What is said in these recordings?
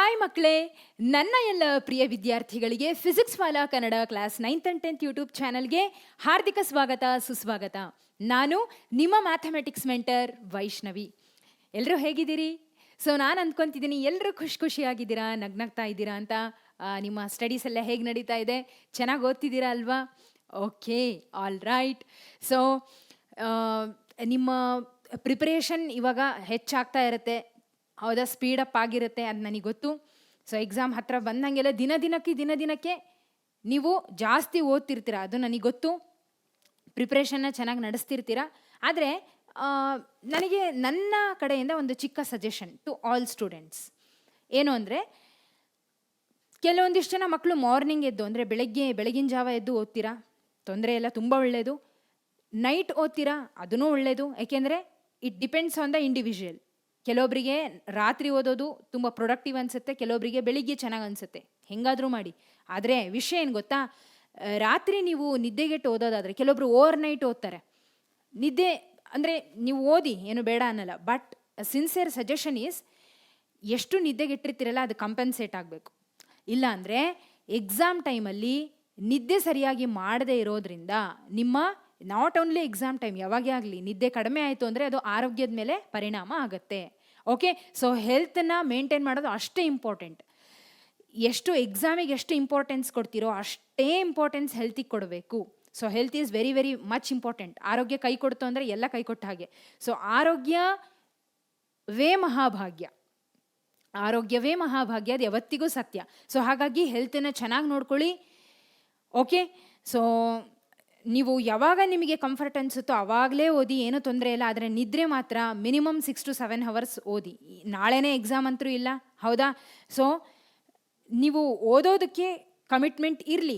Hi ಮಕ್ಕಳೇ, ನನ್ನ ಎಲ್ಲ ಪ್ರಿಯ ವಿದ್ಯಾರ್ಥಿಗಳಿಗೆ physics Vala Kannada class 9th and 10th YouTube ಚಾನಲ್ಗೆ ಹಾರ್ದಿಕ ಸ್ವಾಗತ ಸುಸ್ವಾಗತ. ನಾನು ನಿಮ್ಮ ಮ್ಯಾಥಮೆಟಿಕ್ಸ್ ಮೆಂಟರ್ ವೈಷ್ಣವಿ. ಎಲ್ಲರೂ ಹೇಗಿದ್ದೀರಿ? ಸೊ ನಾನು ಅಂದ್ಕೊತಿದ್ದೀನಿ ಎಲ್ಲರೂ ಖುಷಿಯಾಗಿದ್ದೀರಾ, ನಗ್ನಗ್ತಾ ಇದ್ದೀರಾ ಅಂತ. ನಿಮ್ಮ ಸ್ಟಡೀಸ್ ಎಲ್ಲ ಹೇಗೆ ನಡೀತಾ ಇದೆ? ಚೆನ್ನಾಗಿ ಓದ್ತಿದ್ದೀರಾ ಅಲ್ವಾ? Okay, all right. ಸೊ ನಿಮ್ಮ ಪ್ರಿಪರೇಷನ್ ಇವಾಗ ಹೆಚ್ಚಾಗ್ತಾ ಇರುತ್ತೆ, ಹೌದಾ? ಸ್ಪೀಡಪ್ ಆಗಿರುತ್ತೆ, ಅದು ನನಗೆ ಗೊತ್ತು. ಸೊ ಎಕ್ಸಾಮ್ ಹತ್ತಿರ ಬಂದಂಗೆಲ್ಲ ದಿನದಿನಕ್ಕೆ ನೀವು ಜಾಸ್ತಿ ಓದ್ತಿರ್ತೀರ, ಅದು ನನಗೆ ಗೊತ್ತು. ಪ್ರಿಪ್ರೇಷನ್ನ ಚೆನ್ನಾಗಿ ನಡೆಸ್ತಿರ್ತೀರ. ಆದರೆ ನನಗೆ ನನ್ನ ಕಡೆಯಿಂದ ಒಂದು ಚಿಕ್ಕ ಸಜೆಷನ್ ಟು ಆಲ್ ಸ್ಟೂಡೆಂಟ್ಸ್ ಏನು ಅಂದರೆ, ಕೆಲವೊಂದಿಷ್ಟು ಜನ ಮಕ್ಕಳು ಮಾರ್ನಿಂಗ್ ಎದ್ದು ಅಂದರೆ ಬೆಳಗಿನ ಜಾವ ಎದ್ದು ಓದ್ತೀರಾ, ತೊಂದರೆ ಇಲ್ಲ, ತುಂಬ ಒಳ್ಳೆಯದು. ನೈಟ್ ಓದ್ತೀರಾ, ಅದೂ ಒಳ್ಳೆಯದು. ಯಾಕೆಂದರೆ it depends on the individual. ಕೆಲವೊಬ್ಬರಿಗೆ ರಾತ್ರಿ ಓದೋದು ತುಂಬ ಪ್ರೊಡಕ್ಟಿವ್ ಅನಿಸುತ್ತೆ, ಕೆಲವೊಬ್ಬರಿಗೆ ಬೆಳಿಗ್ಗೆ ಚೆನ್ನಾಗಿ ಅನಿಸುತ್ತೆ. ಹೆಂಗಾದರೂ ಮಾಡಿ. ಆದರೆ ವಿಷಯ ಏನು ಗೊತ್ತಾ, ರಾತ್ರಿ ನೀವು ನಿದ್ದೆಗೆಟ್ಟು ಓದೋದಾದರೆ ಕೆಲವೊಬ್ರು ಓವರ್ ನೈಟ್ ಓದ್ತಾರೆ. ನಿದ್ದೆ ಅಂದರೆ ನೀವು ಓದಿ, ಏನು ಬೇಡ ಅನ್ನಲ್ಲ. ಬಟ್ ಸಿನ್ಸಿಯರ್ ಸಜೆಷನ್ ಈಸ್, ಎಷ್ಟು ನಿದ್ದೆಗೆಟ್ಟಿರ್ತೀರಲ್ಲ ಅದು ಕಂಪೆನ್ಸೇಟ್ ಆಗಬೇಕು. ಇಲ್ಲ ಅಂದರೆ ಎಕ್ಸಾಮ್ ಟೈಮಲ್ಲಿ ನಿದ್ದೆ ಸರಿಯಾಗಿ ಮಾಡದೇ ಇರೋದ್ರಿಂದ ನಿಮ್ಮ ನಾಟ್ ಓನ್ಲಿ ಎಕ್ಸಾಮ್ ಟೈಮ್, ಯಾವಾಗೇ ಆಗಲಿ ನಿದ್ದೆ ಕಡಿಮೆ ಆಯಿತು ಅಂದರೆ ಅದು ಆರೋಗ್ಯದ ಮೇಲೆ ಪರಿಣಾಮ ಆಗುತ್ತೆ. ಓಕೆ, ಸೊ ಹೆಲ್ತನ್ನು ಮೇಂಟೈನ್ ಮಾಡೋದು ಅಷ್ಟೇ ಇಂಪಾರ್ಟೆಂಟ್. ಎಷ್ಟು ಎಕ್ಸಾಮಿಗೆ ಎಷ್ಟು ಇಂಪಾರ್ಟೆನ್ಸ್ ಕೊಡ್ತೀರೋ ಅಷ್ಟೇ ಇಂಪಾರ್ಟೆನ್ಸ್ ಹೆಲ್ತಿಗೆ ಕೊಡಬೇಕು. So health is very very much important. ಆರೋಗ್ಯ ಕೈ ಕೊಡ್ತು ಅಂದರೆ ಎಲ್ಲ ಕೈ ಕೊಟ್ಟ ಹಾಗೆ. ಸೊ ಆರೋಗ್ಯವೇ ಮಹಾಭಾಗ್ಯ, ಆರೋಗ್ಯವೇ ಮಹಾಭಾಗ್ಯ, ಅದು ಯಾವತ್ತಿಗೂ ಸತ್ಯ. ಸೊ ಹಾಗಾಗಿ ಹೆಲ್ತನ್ನು ಚೆನ್ನಾಗಿ ನೋಡ್ಕೊಳ್ಳಿ. ಓಕೆ, ಸೊ ನೀವು ಯಾವಾಗ ನಿಮಗೆ ಕಂಫರ್ಟ್ ಅನಿಸುತ್ತೋ ಆವಾಗಲೇ ಓದಿ, ಏನೂ ತೊಂದರೆ ಇಲ್ಲ. ಆದರೆ ನಿದ್ರೆ ಮಾತ್ರ ಮಿನಿಮಮ್ 6 to 7 hours ಓದಿ. ನಾಳೆನೇ ಎಕ್ಸಾಮ್ ಅಂತೂ ಇಲ್ಲ, ಹೌದಾ? ಸೊ ನೀವು ಓದೋದಕ್ಕೆ ಕಮಿಟ್ಮೆಂಟ್ ಇರಲಿ.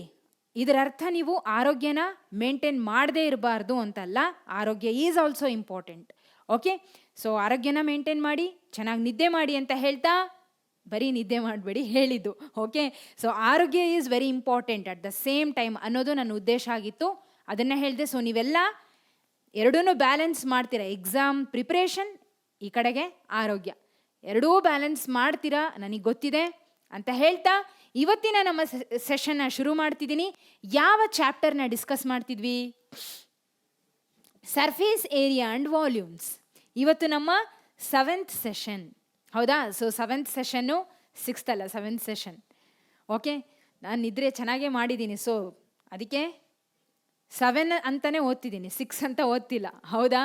ಇದರ ಅರ್ಥ ನೀವು ಆರೋಗ್ಯನ ಮೇಂಟೈನ್ ಮಾಡದೇ ಇರಬಾರ್ದು ಅಂತಲ್ಲ, ಆರೋಗ್ಯ is also important. Okay, so ಆರೋಗ್ಯನ ಮೇಂಟೈನ್ ಮಾಡಿ, ಚೆನ್ನಾಗಿ ನಿದ್ದೆ ಮಾಡಿ ಅಂತ ಹೇಳ್ತಾ, ಬರೀ ನಿದ್ದೆ ಮಾಡಬೇಡಿ ಹೇಳಿದ್ದು. ಓಕೆ, ಸೊ ಆರೋಗ್ಯ is very important at the same time ಅನ್ನೋದು ನನ್ನ ಉದ್ದೇಶ ಆಗಿತ್ತು, ಅದನ್ನು ಹೇಳಿದೆ. ಸೊ ನೀವೆಲ್ಲ ಎರಡೂ ಬ್ಯಾಲೆನ್ಸ್ ಮಾಡ್ತೀರಾ, ಎಕ್ಸಾಮ್ ಪ್ರಿಪ್ರೇಷನ್ ಈ ಕಡೆಗೆ ಆರೋಗ್ಯ, ಎರಡೂ ಬ್ಯಾಲೆನ್ಸ್ ಮಾಡ್ತೀರಾ ನನಗೆ ಗೊತ್ತಿದೆ ಅಂತ ಹೇಳ್ತಾ ಇವತ್ತಿನ ನಮ್ಮ ಸೆಷನ್ನ ಶುರು ಮಾಡ್ತಿದ್ದೀನಿ. ಯಾವ ಚಾಪ್ಟರ್ನ ಡಿಸ್ಕಸ್ ಮಾಡ್ತಿದ್ವಿ? Surface area and volumes. ಇವತ್ತು ನಮ್ಮ 7th ಸೆಷನ್, ಹೌದಾ? ಸೊ 7th ಸೆಷನ್ನು 6th ಅಲ್ಲ, 7th ಸೆಷನ್. ಓಕೆ, ನಾನು ನಿದ್ರೆ ಚೆನ್ನಾಗೇ ಮಾಡಿದ್ದೀನಿ, ಸೊ ಅದಕ್ಕೆ 7 ಅಂತಲೇ ಓದ್ತಿದ್ದೀನಿ, 6 ಅಂತ ಓದ್ತಿಲ್ಲ, ಹೌದಾ?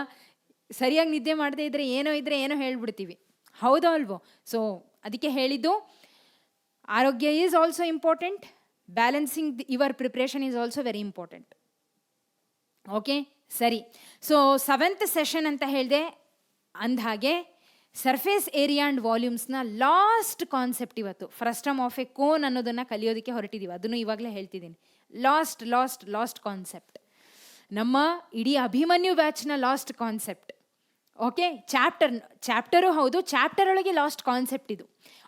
ಸರಿಯಾಗಿ ನಿದ್ದೆ ಮಾಡದೇ ಇದ್ದರೆ ಏನೋ ಹೇಳ್ಬಿಡ್ತೀವಿ, ಹೌದಾ ಅಲ್ವೋ? ಸೊ ಅದಕ್ಕೆ ಹೇಳಿದ್ದು, ಆರೋಗ್ಯ is also important, balancing your preparation is also very important. Okay, ಸರಿ. ಸೊ 7th ಸೆಷನ್ ಅಂತ ಹೇಳಿದೆ ಅಂದಹಾಗೆ ಸರ್ಫೇಸ್ ಏರಿಯಾ ಆ್ಯಂಡ್ ವಾಲ್ಯೂಮ್ಸ್ನ ಲಾಸ್ಟ್ ಕಾನ್ಸೆಪ್ಟ್ ಇವತ್ತು ಫ್ರಸ್ಟಮ್ ಆಫ್ ಎ ಕೋನ್ ಅನ್ನೋದನ್ನು ಕಲಿಯೋದಕ್ಕೆ ಹೊರಟಿದ್ದೀವಿ. ಅದನ್ನು ಇವಾಗಲೇ ಹೇಳ್ತಿದ್ದೀನಿ. ಲಾಸ್ಟ್ ಕಾನ್ಸೆಪ್ಟ್, ನಮ್ಮ ಇಡೀ ಅಭಿಮನ್ಯು ಬ್ಯಾಚ್ನ ಲಾಸ್ಟ್ ಕಾನ್ಸೆಪ್ಟ್. ಓಕೆ, ಚಾಪ್ಟರು ಹೌದು, ಚಾಪ್ಟರ್ ಒಳಗೆ ಲಾಸ್ಟ್ ಕಾನ್ಸೆಪ್ಟ್ ಇದು.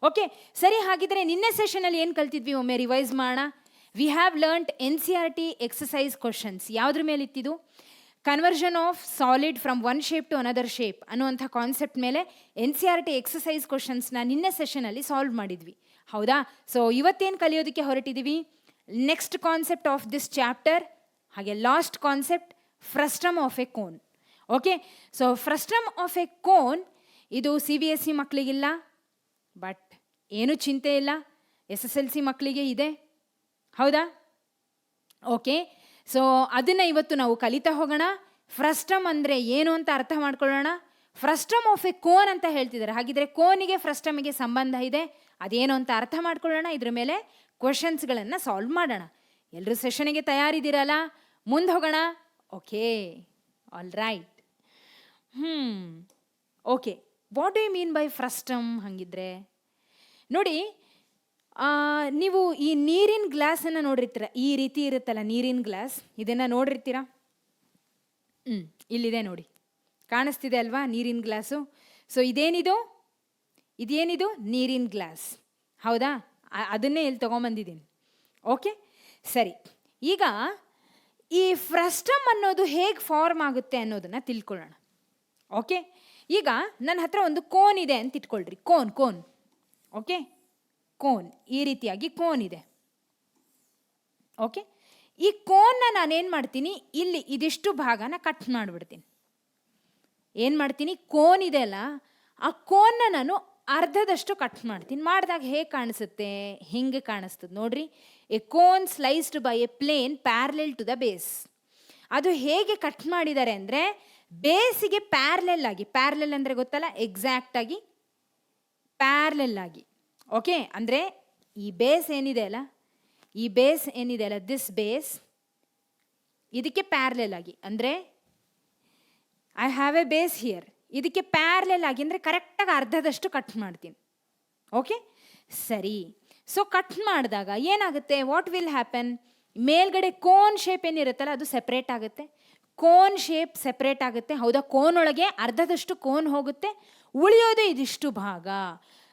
ಓಕೆ, ಸರಿ. ಹಾಗಿದ್ರೆ ನಿನ್ನೆ ಸೆಷನಲ್ಲಿ ಏನು ಕಲ್ತಿದ್ವಿ? ಒಮ್ಮೆ ರಿವೈಸ್ ಮಾಡೋಣ. We have learned NCERT exercise questions. ಯಾವುದ್ರ ಮೇಲೆ ಇತ್ತಿದ್ದು? Conversion of solid from one shape to another shape ಅನ್ನುವಂಥ ಕಾನ್ಸೆಪ್ಟ್ ಮೇಲೆ NCERT ಎಕ್ಸಸೈಸ್ ಕ್ವಶನ್ಸ್ನ ನಿನ್ನೆ ಸೆಷನಲ್ಲಿ ಸಾಲ್ವ್ ಮಾಡಿದ್ವಿ, ಹೌದಾ? ಸೊ ಇವತ್ತೇನು ಕಲಿಯೋದಕ್ಕೆ ಹೊರಟಿದ್ದೀವಿ? Next concept of this chapter, ಹಾಗೆ last concept, frustum of a cone. Okay, so frustum of a cone ಇದು CBSE ಮಕ್ಕಳಿಗಿಲ್ಲ, ಬಟ್ ಏನೂ ಚಿಂತೆ ಇಲ್ಲ, SSLC ಮಕ್ಕಳಿಗೆ ಇದೆ, ಹೌದಾ? ಓಕೆ, ಸೊ ಅದನ್ನು ಇವತ್ತು ನಾವು ಕಲಿತಾ ಹೋಗೋಣ. ಫ್ರಸ್ಟಮ್ ಅಂದರೆ ಏನು ಅಂತ ಅರ್ಥ ಮಾಡ್ಕೊಳ್ಳೋಣ. ಫ್ರಸ್ಟಮ್ ಆಫ್ ಎ ಕೋನ್ ಅಂತ ಹೇಳ್ತಿದ್ದಾರೆ. ಹಾಗಿದ್ರೆ ಕೋನಿಗೆ ಫ್ರಸ್ಟಮ್ಗೆ ಸಂಬಂಧ ಇದೆ, ಅದೇನು ಅಂತ ಅರ್ಥ ಮಾಡ್ಕೊಳ್ಳೋಣ. ಇದ್ರ ಮೇಲೆ ಕ್ವಶನ್ಸ್ಗಳನ್ನು ಸಾಲ್ವ್ ಮಾಡೋಣ. ಎಲ್ಲರೂ ಸೆಷನ್ಗೆ ತಯಾರಿದ್ದೀರಲ್ಲ? ಮುಂದೆ ಹೋಗೋಣ. Okay, all right. Okay, what do you mean by frustum? ಹಾಗಿದ್ರೆ ನೋಡಿ, ನೀವು ಈ ನೀರಿನ ಗ್ಲಾಸನ್ನು ನೋಡಿರ್ತೀರ, ಈ ರೀತಿ ಇರುತ್ತಲ್ಲ ನೀರಿನ ಗ್ಲಾಸ್, ಇದನ್ನು ನೋಡಿರ್ತೀರ. ಇಲ್ಲಿದೆ ನೋಡಿ, ಕಾಣಿಸ್ತಿದೆ ಅಲ್ವಾ ನೀರಿನ ಗ್ಲಾಸು? ಸೊ ಇದೇನಿದು ನೀರಿನ ಗ್ಲಾಸ್, ಹೌದಾ? ಅದನ್ನೇ ಇಲ್ಲಿ ತೊಗೊಂಬಂದಿದ್ದೀನಿ. ಓಕೆ, ಸರಿ. ಈಗ ಈ ಫ್ರಸ್ಟಮ್ ಅನ್ನೋದು ಹೇಗೆ ಫಾರ್ಮ್ ಆಗುತ್ತೆ ಅನ್ನೋದನ್ನು ತಿಳ್ಕೊಳ್ಳೋಣ. ಓಕೆ, ಈಗ ನನ್ನ ಹತ್ರ ಒಂದು ಕೋನ್ ಇದೆ ಅಂತ ಇಟ್ಕೊಳ್ರಿ, ಕೋನ್. ಓಕೆ, ಕೋನ್, ಈ ರೀತಿಯಾಗಿ ಕೋನ್ ಇದೆ. ಓಕೆ, ಈ ಕೋನ್ನ ನಾನೇನು ಮಾಡ್ತೀನಿ, ಇಲ್ಲಿ ಇದಿಷ್ಟು ಭಾಗನ ಕಟ್ ಮಾಡಿಬಿಡ್ತೀನಿ. ಏನು ಮಾಡ್ತೀನಿ, ಕೋನ್ ಇದೆ ಅಲ್ಲ, ಆ ಕೋನ್ನ ನಾನು ಅರ್ಧದಷ್ಟು ಕಟ್ ಮಾಡ್ತೀನಿ. ಮಾಡಿದಾಗ ಹೇಗೆ ಕಾಣಿಸುತ್ತೆ, ಹಿಂಗೆ ಕಾಣಿಸ್ತದೆ ನೋಡ್ರಿ. A cone sliced by a plane parallel to the base. ಅದು ಹೇಗೆ ಕಟ್ ಮಾಡಿದ್ದಾರೆ ಅಂದರೆ, ಬೇಸಿಗೆ ಪ್ಯಾರಲೆಲ್ ಆಗಿ, ಪ್ಯಾರಲೆಲ್ ಅಂದರೆ ಗೊತ್ತಲ್ಲ, ಎಕ್ಸಾಕ್ಟಾಗಿ ಪ್ಯಾರಲೆಲ್ ಆಗಿ. ಓಕೆ, ಅಂದರೆ ಈ ಬೇಸ್ ಏನಿದೆ ಅಲ್ಲ, ಈ ಬೇಸ್ ಏನಿದೆ ಅಲ್ಲ, ದಿಸ್ ಬೇಸ್ ಇದಕ್ಕೆ ಪ್ಯಾರಲೆಲ್ ಆಗಿ, ಅಂದರೆ I have A base here, ಇದಕ್ಕೆ ಪ್ಯಾರಲೆಲ್ ಆಗಿ ಅಂದರೆ ಕರೆಕ್ಟಾಗಿ ಅರ್ಧದಷ್ಟು ಕಟ್ ಮಾಡ್ತೀನಿ. ಓಕೆ, ಸರಿ. ಸೊ ಕಟ್ ಮಾಡಿದಾಗ ಏನಾಗುತ್ತೆ, ವಾಟ್ ವಿಲ್ ಹ್ಯಾಪನ್, ಮೇಲ್ಗಡೆ ಕೋನ್ ಶೇಪ್ ಏನಿರುತ್ತಲ್ಲ ಅದು ಸೆಪ್ರೇಟ್ ಆಗುತ್ತೆ, ಕೋನ್ ಶೇಪ್ ಸೆಪ್ರೇಟ್ ಆಗುತ್ತೆ. ಹೌದಾ, ಕೋನ್ ಒಳಗೆ ಅರ್ಧದಷ್ಟು ಕೋನ್ ಹೋಗುತ್ತೆ, ಉಳಿಯೋದು ಇದಿಷ್ಟು ಭಾಗ,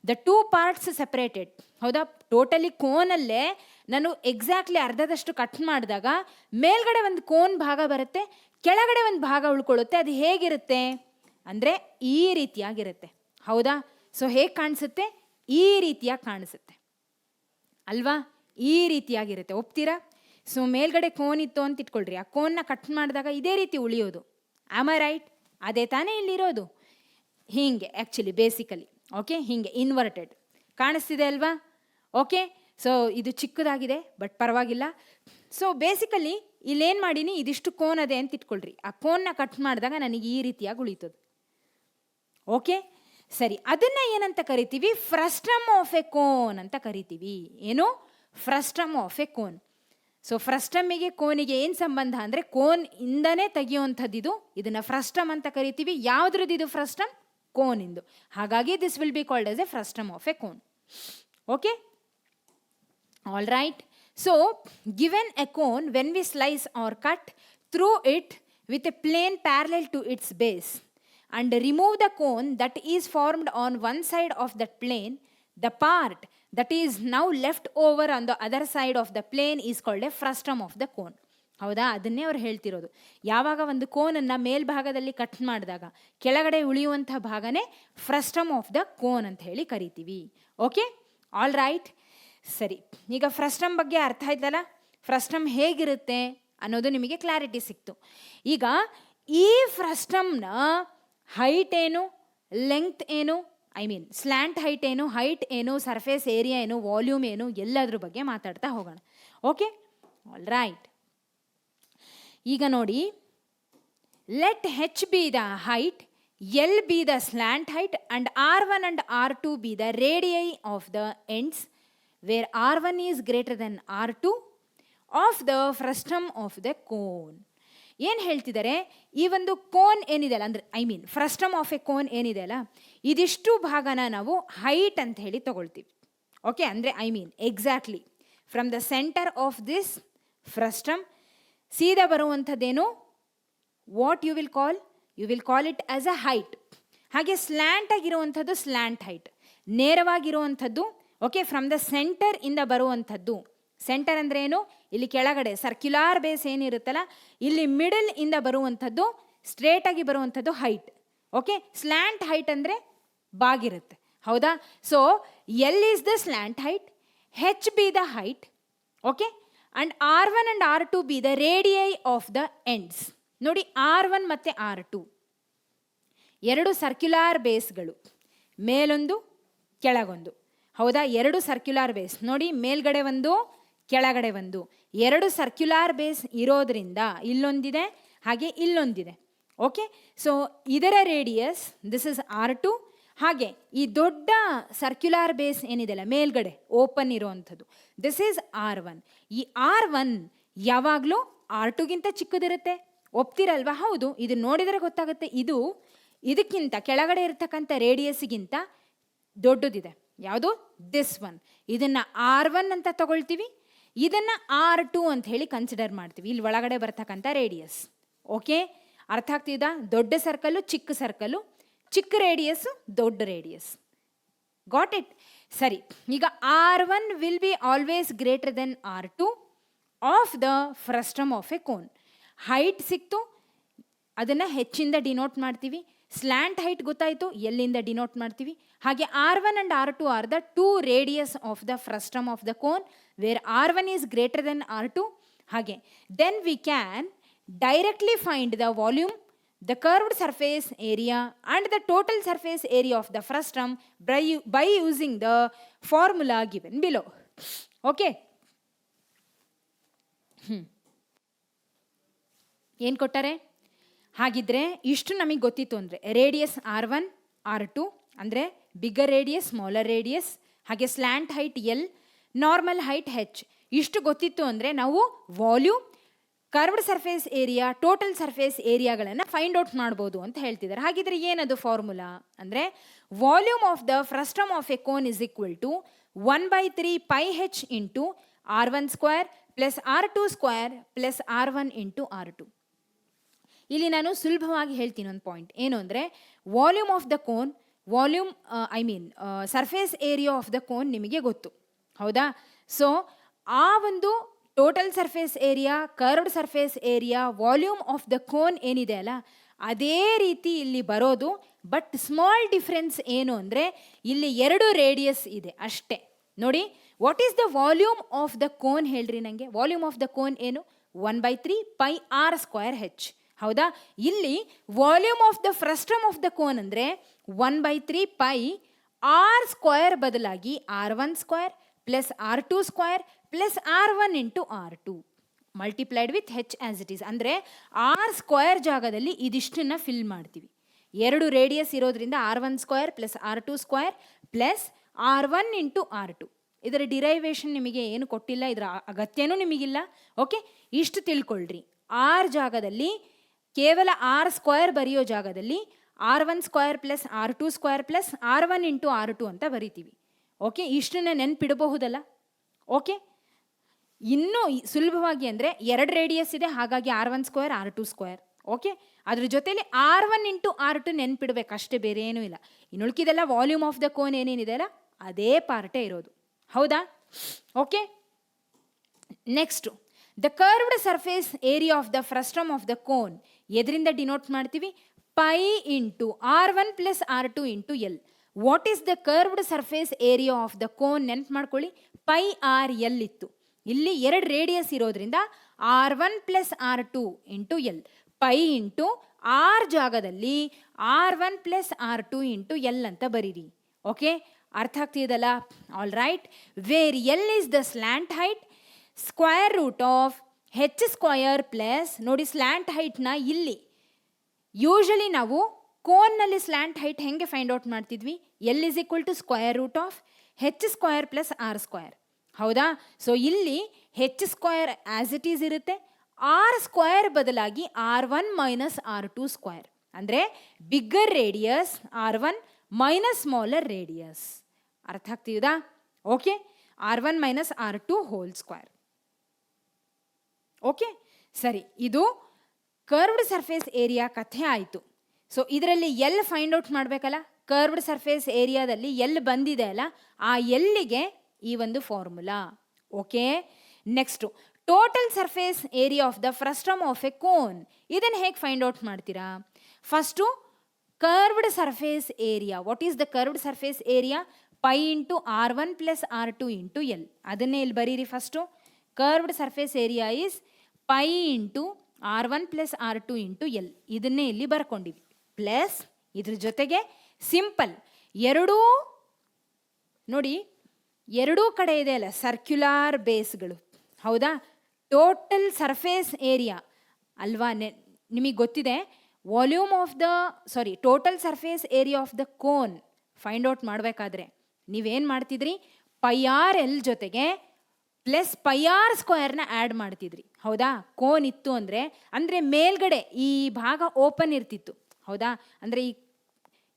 ದ ಟೂ ಪಾರ್ಟ್ಸ್ ಸೆಪ್ರೇಟೆಡ್. ಹೌದಾ, ಟೋಟಲಿ ಕೋನಲ್ಲೇ ನಾನು ಎಕ್ಸಾಕ್ಟ್ಲಿ ಅರ್ಧದಷ್ಟು ಕಟ್ ಮಾಡಿದಾಗ ಮೇಲ್ಗಡೆ ಒಂದು ಕೋನ್ ಭಾಗ ಬರುತ್ತೆ, ಕೆಳಗಡೆ ಒಂದು ಭಾಗ ಉಳ್ಕೊಳ್ಳುತ್ತೆ. ಅದು ಹೇಗಿರುತ್ತೆ ಅಂದರೆ ಈ ರೀತಿಯಾಗಿರುತ್ತೆ. ಹೌದಾ, ಸೊ ಹೇಗೆ ಕಾಣಿಸುತ್ತೆ, ಈ ರೀತಿಯಾಗಿ ಕಾಣಿಸುತ್ತೆ ಅಲ್ವಾ, ಈ ರೀತಿಯಾಗಿರುತ್ತೆ. ಒಪ್ತೀರಾ? ಸೊ ಮೇಲ್ಗಡೆ ಕೋನ್ ಇತ್ತು ಅಂತ ಇಟ್ಕೊಳ್ರಿ, ಆ ಕೋನ್ನ ಕಟ್ ಮಾಡಿದಾಗ ಇದೇ ರೀತಿ ಉಳಿಯೋದು. Am I right? ಅದೇ ತಾನೇ ಇಲ್ಲಿರೋದು. ಹೀಗೆ ಆ್ಯಕ್ಚುಲಿ ಬೇಸಿಕಲಿ. ಓಕೆ, ಹೀಗೆ ಇನ್ವರ್ಟೆಡ್ ಕಾಣಿಸ್ತಿದೆ ಅಲ್ವಾ? ಓಕೆ, ಸೊ ಇದು ಚಿಕ್ಕದಾಗಿದೆ ಬಟ್ ಪರವಾಗಿಲ್ಲ. ಸೊ ಬೇಸಿಕಲಿ ಇಲ್ಲೇನು ಮಾಡೀನಿ, ಇದಿಷ್ಟು ಕೋನ್ ಅದೇ ಅಂತ ಇಟ್ಕೊಳ್ರಿ, ಆ ಕೋನ್ನ ಕಟ್ ಮಾಡಿದಾಗ ನನಗೆ ಈ ರೀತಿಯಾಗಿ ಉಳಿತದೆ. ಓಕೆ, ಸರಿ. ಅದನ್ನು ಏನಂತ ಕರಿತೀವಿ, ಫ್ರಸ್ಟಮ್ ಆಫ್ ಎ ಕೋನ್ ಅಂತ ಕರಿತೀವಿ. ಏನು? Frustum of a cone. So ಫ್ರಸ್ಟಮ್ಮಿಗೆ ಕೋನಿಗೆ ಏನು ಸಂಬಂಧ ಅಂದರೆ, ಕೋನ್ ಇಂದನೇ ತೆಗೆಯುವಂಥದ್ದು ಇದನ್ನು ಫ್ರಸ್ಟಮ್ ಅಂತ ಕರಿತೀವಿ. ಯಾವುದ್ರದ್ದು ಇದು ಫ್ರಸ್ಟಮ್? ಕೋನಿಂದು. ಹಾಗಾಗಿ this will be called as a frustum of a cone. Okay, all right. So given a cone, when we slice or cut through it with a plane parallel to its base and remove the cone that is formed on one side of that plane, the part that is now left over on the other side of the plane is called a frustum of the cone. ಹೌದಾ, ಅದನ್ನೇ ಅವ್ರು ಹೇಳ್ತಿರೋದು. ಯಾವಾಗ ಒಂದು ಕೋನನ್ನು ಮೇಲ್ಭಾಗದಲ್ಲಿ cut ಮಾಡಿದಾಗ ಕೆಳಗಡೆ ಉಳಿಯುವಂಥ ಭಾಗನೇ frustum of the cone ಅಂತ ಹೇಳಿ ಕರಿತೀವಿ. Okay, all right. ಸರಿ, ಈಗ ಫ್ರಸ್ಟಮ್ ಬಗ್ಗೆ ಅರ್ಥ ಆಯ್ತಲ್ಲ, ಫ್ರಸ್ಟಮ್ ಹೇಗಿರುತ್ತೆ ಅನ್ನೋದು ನಿಮಗೆ ಕ್ಲಾರಿಟಿ ಸಿಕ್ತು. ಈಗ ಈ ಫ್ರಸ್ಟಮ್ನ ಹೈಟ್ ಏನು, ಲೆಂಗ್ತ್ ಏನು, ಐ ಮೀನ್ ಸ್ಲ್ಯಾಂಟ್ ಹೈಟ್ ಏನು, ಹೈಟ್ ಏನು, ಸರ್ಫೇಸ್ ಏರಿಯಾ ಏನು, ವಾಲ್ಯೂಮ್ ಏನು, ಎಲ್ಲದ್ರ ಬಗ್ಗೆ ಮಾತಾಡ್ತಾ ಹೋಗೋಣ. Okay, all right. ಈಗ ನೋಡಿ, let H be the height, L be the slant height and R1 and R2 be the radii of the ends where R1 is greater than R2 of the frustum of the cone. ಏನು ಹೇಳ್ತಿದ್ದಾರೆ, ಈ ಒಂದು cone ಏನಿದೆ ಅಲ್ಲ, ಅಂದರೆ I mean frustum of a cone ಏನಿದೆ ಅಲ್ಲ, ಇದಿಷ್ಟು ಭಾಗನ ನಾವು ಹೈಟ್ ಅಂತ ಹೇಳಿ ತಗೊಳ್ತೀವಿ. ಓಕೆ, ಅಂದರೆ I mean exactly from the centre of this frustum ಸೀದಾ ಬರುವಂಥದ್ದೇನು, what you will call it as a height. ಹಾಗೆ ಸ್ಲ್ಯಾಂಟ್ ಆಗಿರುವಂಥದ್ದು ಸ್ಲ್ಯಾಂಟ್ ಹೈಟ್, ನೇರವಾಗಿರುವಂಥದ್ದು. ಓಕೆ, ಫ್ರಮ್ ದ ಸೆಂಟರ್ ಇಂದ ಬರುವಂಥದ್ದು. ಸೆಂಟರ್ ಅಂದರೆ ಏನು, ಇಲ್ಲಿ ಕೆಳಗಡೆ ಸರ್ಕ್ಯುಲಾರ್ ಬೇಸ್ ಏನಿರುತ್ತಲ್ಲ, ಇಲ್ಲಿ ಮಿಡಲ್ ಇಂದ ಬರುವಂಥದ್ದು, ಸ್ಟ್ರೇಟಾಗಿ ಬರುವಂಥದ್ದು ಹೈಟ್. ಓಕೆ, ಸ್ಲ್ಯಾಂಟ್ ಹೈಟ್ ಅಂದರೆ ಬಾಗಿರುತ್ತೆ. ಹೌದಾ, so L is the slant height, H be the height. Okay, and R1 and R2 be the radii of the ends. ನೋಡಿ, R1 ಮತ್ತು R2 ಎರಡು ಸರ್ಕ್ಯುಲಾರ್ ಬೇಸ್ಗಳು, ಮೇಲೊಂದು ಕೆಳಗೊಂದು. ಹೌದಾ, ಎರಡು ಸರ್ಕ್ಯುಲಾರ್ ಬೇಸ್ ನೋಡಿ, ಮೇಲ್ಗಡೆ ಒಂದು ಕೆಳಗಡೆ ಒಂದು, ಎರಡು ಸರ್ಕ್ಯುಲಾರ್ ಬೇಸ್ ಇರೋದ್ರಿಂದ ಇಲ್ಲೊಂದಿದೆ ಹಾಗೆ ಇಲ್ಲೊಂದಿದೆ. ಓಕೆ, ಸೊ ಇದರ ರೇಡಿಯಸ್ ದಿಸ್ ಇಸ್ R2. ಹಾಗೆ ಈ ದೊಡ್ಡ ಸರ್ಕ್ಯುಲಾರ್ ಬೇಸ್ ಏನಿದೆಲ್ಲ ಮೇಲ್ಗಡೆ ಓಪನ್ ಇರೋವಂಥದ್ದು, ದಿಸ್ ಈಸ್ R1. ಈ R1 ಯಾವಾಗಲೂ R2ಗಿಂತ ಚಿಕ್ಕದಿರುತ್ತೆ. ಒಪ್ತಿರಲ್ವಾ? ಹೌದು, ಇದು ನೋಡಿದರೆ ಗೊತ್ತಾಗುತ್ತೆ. ಇದು ಇದಕ್ಕಿಂತ ಕೆಳಗಡೆ ಇರತಕ್ಕಂಥ ರೇಡಿಯಸ್ಗಿಂತ ದೊಡ್ಡದಿದೆ. ಯಾವುದು? This one. ಇದನ್ನು R1 ಅಂತ ತಗೊಳ್ತೀವಿ, ಇದನ್ನು R2 ಅಂತ ಹೇಳಿ ಕನ್ಸಿಡರ್ ಮಾಡ್ತೀವಿ, ಇಲ್ಲಿ ಒಳಗಡೆ ಬರ್ತಕ್ಕಂಥ ರೇಡಿಯಸ್. ಓಕೆ, ಅರ್ಥ ಆಗ್ತಿದಾ? ದೊಡ್ಡ ಸರ್ಕಲ್ಲು, ಚಿಕ್ಕ ಸರ್ಕಲ್ಲು, ಚಿಕ್ಕ ರೇಡಿಯಸ್ಸು, ದೊಡ್ಡ ರೇಡಿಯಸ್. Got it? ಸರಿ, ಈಗ R1 will be always greater than R2 of the frustum of a cone. Height ಸಿಕ್ತು, ಅದನ್ನು ಹೆಚ್ಚಿಂದ ಡಿನೋಟ್ ಮಾಡ್ತೀವಿ. ಸ್ಲ್ಯಾಂಟ್ ಹೈಟ್ ಗೊತ್ತಾಯಿತು, ಎಲ್ಲಿಂದ ಡಿನೋಟ್ ಮಾಡ್ತೀವಿ. ಹಾಗೆ R1 and R2 are the two radius of the frustum of the cone where R1 is greater than R2. ಹಾಗೆ then we can directly find the volume, the curved surface area and the total surface area of the frustum by using the formula given below. Okay. ಏನು ಕೊಟ್ಟಾರೆ? ಹಾಗಿದ್ರೆ ಇಷ್ಟು ನಮಗೆ ಗೊತ್ತಿತ್ತು ಅಂದರೆ radius R1 R2 ಅಂದರೆ bigger radius smaller radius, ಹಾಗೆ slant height L, normal height H. ಇಷ್ಟು ಗೊತ್ತಿತ್ತು ಅಂದರೆ ನಾವು volume, curved surface area, total surface ಏರಿಯಾಗಳನ್ನು ಫೈಂಡ್ ಔಟ್ ಮಾಡ್ಬೋದು ಅಂತ ಹೇಳ್ತಿದ್ದಾರೆ. ಹಾಗಿದ್ರೆ ಏನದು ಫಾರ್ಮುಲಾ ಅಂದರೆ volume of the frustum of a cone is equal to 1/3 πh into R1 square plus R2 square plus R1 into R2. ಇಲ್ಲಿ ನಾನು ಸುಲಭವಾಗಿ ಹೇಳ್ತೀನಿ ಒಂದು ಪಾಯಿಂಟ್ ಏನು ಅಂದರೆ volume of the cone, volume surface area of the cone ನಿಮಗೆ ಗೊತ್ತು, ಹೌದಾ? ಸೊ ಆ ಒಂದು total surface area, curved surface area, volume of the cone ಏನಿದೆ ಅಲ್ಲ ಅದೇ ರೀತಿ ಇಲ್ಲಿ ಬರೋದು. ಬಟ್ ಸ್ಮಾಲ್ ಡಿಫ್ರೆನ್ಸ್ ಏನು ಅಂದರೆ ಇಲ್ಲಿ 2 ರೇಡಿಯಸ್ ಇದೆ ಅಷ್ಟೇ. ನೋಡಿ, what is the volume of the cone ಹೇಳ್ರಿ ನನಗೆ. ವಾಲ್ಯೂಮ್ ಆಫ್ ದ ಕೋನ್ ಏನು? 1/3 πr²h. ಹೌದಾ? ಇಲ್ಲಿ volume of the frustum of the cone ಅಂದರೆ 1/3 πr² ಬದಲಾಗಿ R1 square plus R2 square plus R1 into R2 multiplied with H as it is. ಅಂದರೆ R square ಜಾಗದಲ್ಲಿ ಇದಿಷ್ಟನ್ನು ಫಿಲ್ ಮಾಡ್ತೀವಿ. 2 radius ಇರೋದ್ರಿಂದ R1 square plus R2 square plus R1 into R2. ಇದರ derivation ನಿಮಗೆ ಏನು ಕೊಟ್ಟಿಲ್ಲ, ಇದರ ಅಗತ್ಯನೂ ನಿಮಗಿಲ್ಲ. ಓಕೆ, ಇಷ್ಟು ತಿಳ್ಕೊಳ್ರಿ. R ಜಾಗದಲ್ಲಿ ಕೇವಲ R ಸ್ಕ್ವೇರ್ ಬರೆಯೋ ಜಾಗದಲ್ಲಿ R1 square plus R2 square plus R1 into R2 ಅಂತ ಬರಿತೀವಿ. ಓಕೆ, ಇಷ್ಟನ್ನ ನೆನ್ಪಿಡಬಹುದಲ್ಲ? ಓಕೆ, ಇನ್ನೂ ಸುಲಭವಾಗಿ ಅಂದರೆ 2 ರೇಡಿಯಸ್ ಇದೆ, ಹಾಗಾಗಿ R1 square R2 square. Okay, ಅದ್ರ ಜೊತೆಲಿ R1 ಇಂಟು R2 ನೆನ್ಪಿಡ್ಬೇಕು ಅಷ್ಟೇ, ಬೇರೆ ಏನೂ ಇಲ್ಲ. ಇನ್ನು ಉಳ್ಕಿದೆಲ್ಲ ವಾಲ್ಯೂಮ್ ಆಫ್ ದ ಕೋನ್ ಏನೇನಿದೆ ಅಲ್ಲ ಅದೇ ಪಾರ್ಟೇ ಇರೋದು, ಹೌದಾ? Okay, next the curved surface area of the frustum of the cone ಎದರಿಂದ ಡಿನೋಟ್ ಮಾಡ್ತೀವಿ? Pi into R1 plus R2 into L. What is the curved surface area of the cone? ನೆನ್ಪು ಮಾಡ್ಕೊಳ್ಳಿ, πr/L ಇತ್ತು. ಇಲ್ಲಿ 2 ರೇಡಿಯಸ್ ಇರೋದ್ರಿಂದ R1 plus R2 into L. Pi into R ಜಾಗದಲ್ಲಿ R1 plus R2 into L ಅಂತ ಬರೀರಿ. Okay, ಅರ್ಥ ಆಗ್ತಿದಲ್ಲ? All right. Where L is the slant height, square root of H square plus, ನೋಡಿ ಸ್ಲ್ಯಾಂಟ್ ಹೈಟ್ನ ಇಲ್ಲಿ ಯೂಶಲಿ ನಾವು ಕೋನ್ನಲ್ಲಿ ಸ್ಲ್ಯಾಂಟ್ ಹೈಟ್ ಹೆಂಗೆ ಫೈಂಡ್ ಔಟ್ ಮಾಡ್ತಿದ್ವಿ? L is equal to square root of H square plus R square, ಹೌದಾ? So ಇಲ್ಲಿ H square as it is ಇರುತ್ತೆ, R ಸ್ಕ್ವೇರ್ ಬದಲಾಗಿ R1 ಮೈನಸ್ R2 ಸ್ಕ್ವೇರ್. ಅಂದರೆ bigger radius R1 minus smaller radius. ಅರ್ಥ ಆಗ್ತಿದಾ? Okay, R1 minus R2 whole square. Okay, ಸರಿ, ಇದು curved surface area ಕಥೆ ಆಯಿತು. ಸೊ ಇದರಲ್ಲಿ ಎಲ್ ಫೈಂಡ್ ಔಟ್ ಮಾಡಬೇಕಲ್ಲ, ಕರ್ವ್ಡ್ ಸರ್ಫೇಸ್ ಏರಿಯಾದಲ್ಲಿ ಎಲ್ ಬಂದಿದೆ ಅಲ್ಲ, ಆ ಎಲ್ಲಿಗೆ ಈ ಒಂದು formula. Okay, next total surface area of the frustum of a cone. ಇದನ್ನು ಹೇಗೆ ಫೈಂಡ್ ಔಟ್ ಮಾಡ್ತೀರಾ? First curved surface area. What is the curved surface area? Pi into R1 plus R2 into L. ಅದನ್ನೇ ಇಲ್ಲಿ ಬರೀರಿ first. Curved surface area is pi into R1 plus R2 into L. ಇದನ್ನೇ ಇಲ್ಲಿ ಬರ್ಕೊಂಡಿವಿ. Plus ಇದ್ರ ಜೊತೆಗೆ simple ನೋಡಿ, ಎರಡೂ ಕಡೆ ಇದೆ ಅಲ್ಲ ಸರ್ಕ್ಯುಲಾರ್ ಬೇಸ್ಗಳು, ಹೌದಾ? ಟೋಟಲ್ ಸರ್ಫೇಸ್ ಏರಿಯಾ ಅಲ್ವಾ? ನಿಮಗೆ ಗೊತ್ತಿದೆ volume of the total surface area of the cone find out ಮಾಡಬೇಕಾದ್ರೆ ನೀವೇನು ಮಾಡ್ತಿದ್ರಿ? πr/L ಜೊತೆಗೆ ಪ್ಲಸ್ πr ಸ್ಕ್ವೇರ್ನ ಆ್ಯಡ್ ಮಾಡ್ತಿದ್ರಿ, ಹೌದಾ? ಕೋನ್ ಇತ್ತು ಅಂದರೆ ಮೇಲ್ಗಡೆ ಈ ಭಾಗ ಓಪನ್ ಇರ್ತಿತ್ತು, ಹೌದಾ? ಅಂದರೆ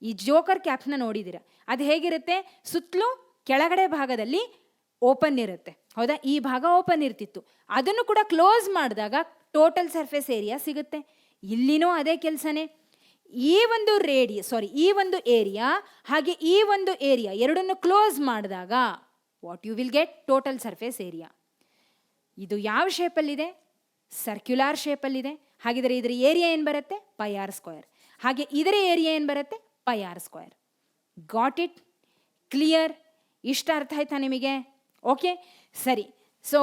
ಈ ಜೋಕರ್ ಕ್ಯಾಪ್ನ ನೋಡಿದ್ದೀರ, ಅದು ಹೇಗಿರುತ್ತೆ? ಸುತ್ತಲೂ ಕೆಳಗಡೆ ಭಾಗದಲ್ಲಿ ಓಪನ್ ಇರುತ್ತೆ, ಹೌದಾ? ಈ ಭಾಗ ಓಪನ್ ಇರ್ತಿತ್ತು, ಅದನ್ನು ಕೂಡ ಕ್ಲೋಸ್ ಮಾಡಿದಾಗ ಟೋಟಲ್ ಸರ್ಫೇಸ್ ಏರಿಯಾ ಸಿಗುತ್ತೆ. ಇಲ್ಲಿನೂ ಅದೇ ಕೆಲಸನೇ. ಈ ಒಂದು ಈ ಒಂದು ಏರಿಯಾ ಹಾಗೆ ಈ ಒಂದು ಏರಿಯಾ ಎರಡನ್ನು ಕ್ಲೋಸ್ ಮಾಡಿದಾಗ what you will get? Total surface area. ಇದು ಯಾವ ಶೇಪಲ್ಲಿದೆ? ಸರ್ಕ್ಯುಲಾರ್ ಶೇಪಲ್ಲಿದೆ. ಹಾಗಿದ್ರೆ ಇದರ ಏರಿಯಾ ಏನು ಬರುತ್ತೆ? πr square. ಹಾಗೆ ಇದರ ಏರಿಯಾ ಏನು ಬರುತ್ತೆ, pi R square. Got it? Clear? ಇಷ್ಟ ಅರ್ಥ ಆಯ್ತಾ ನಿಮಗೆ? ಓಕೆ, ಸರಿ. ಸೊ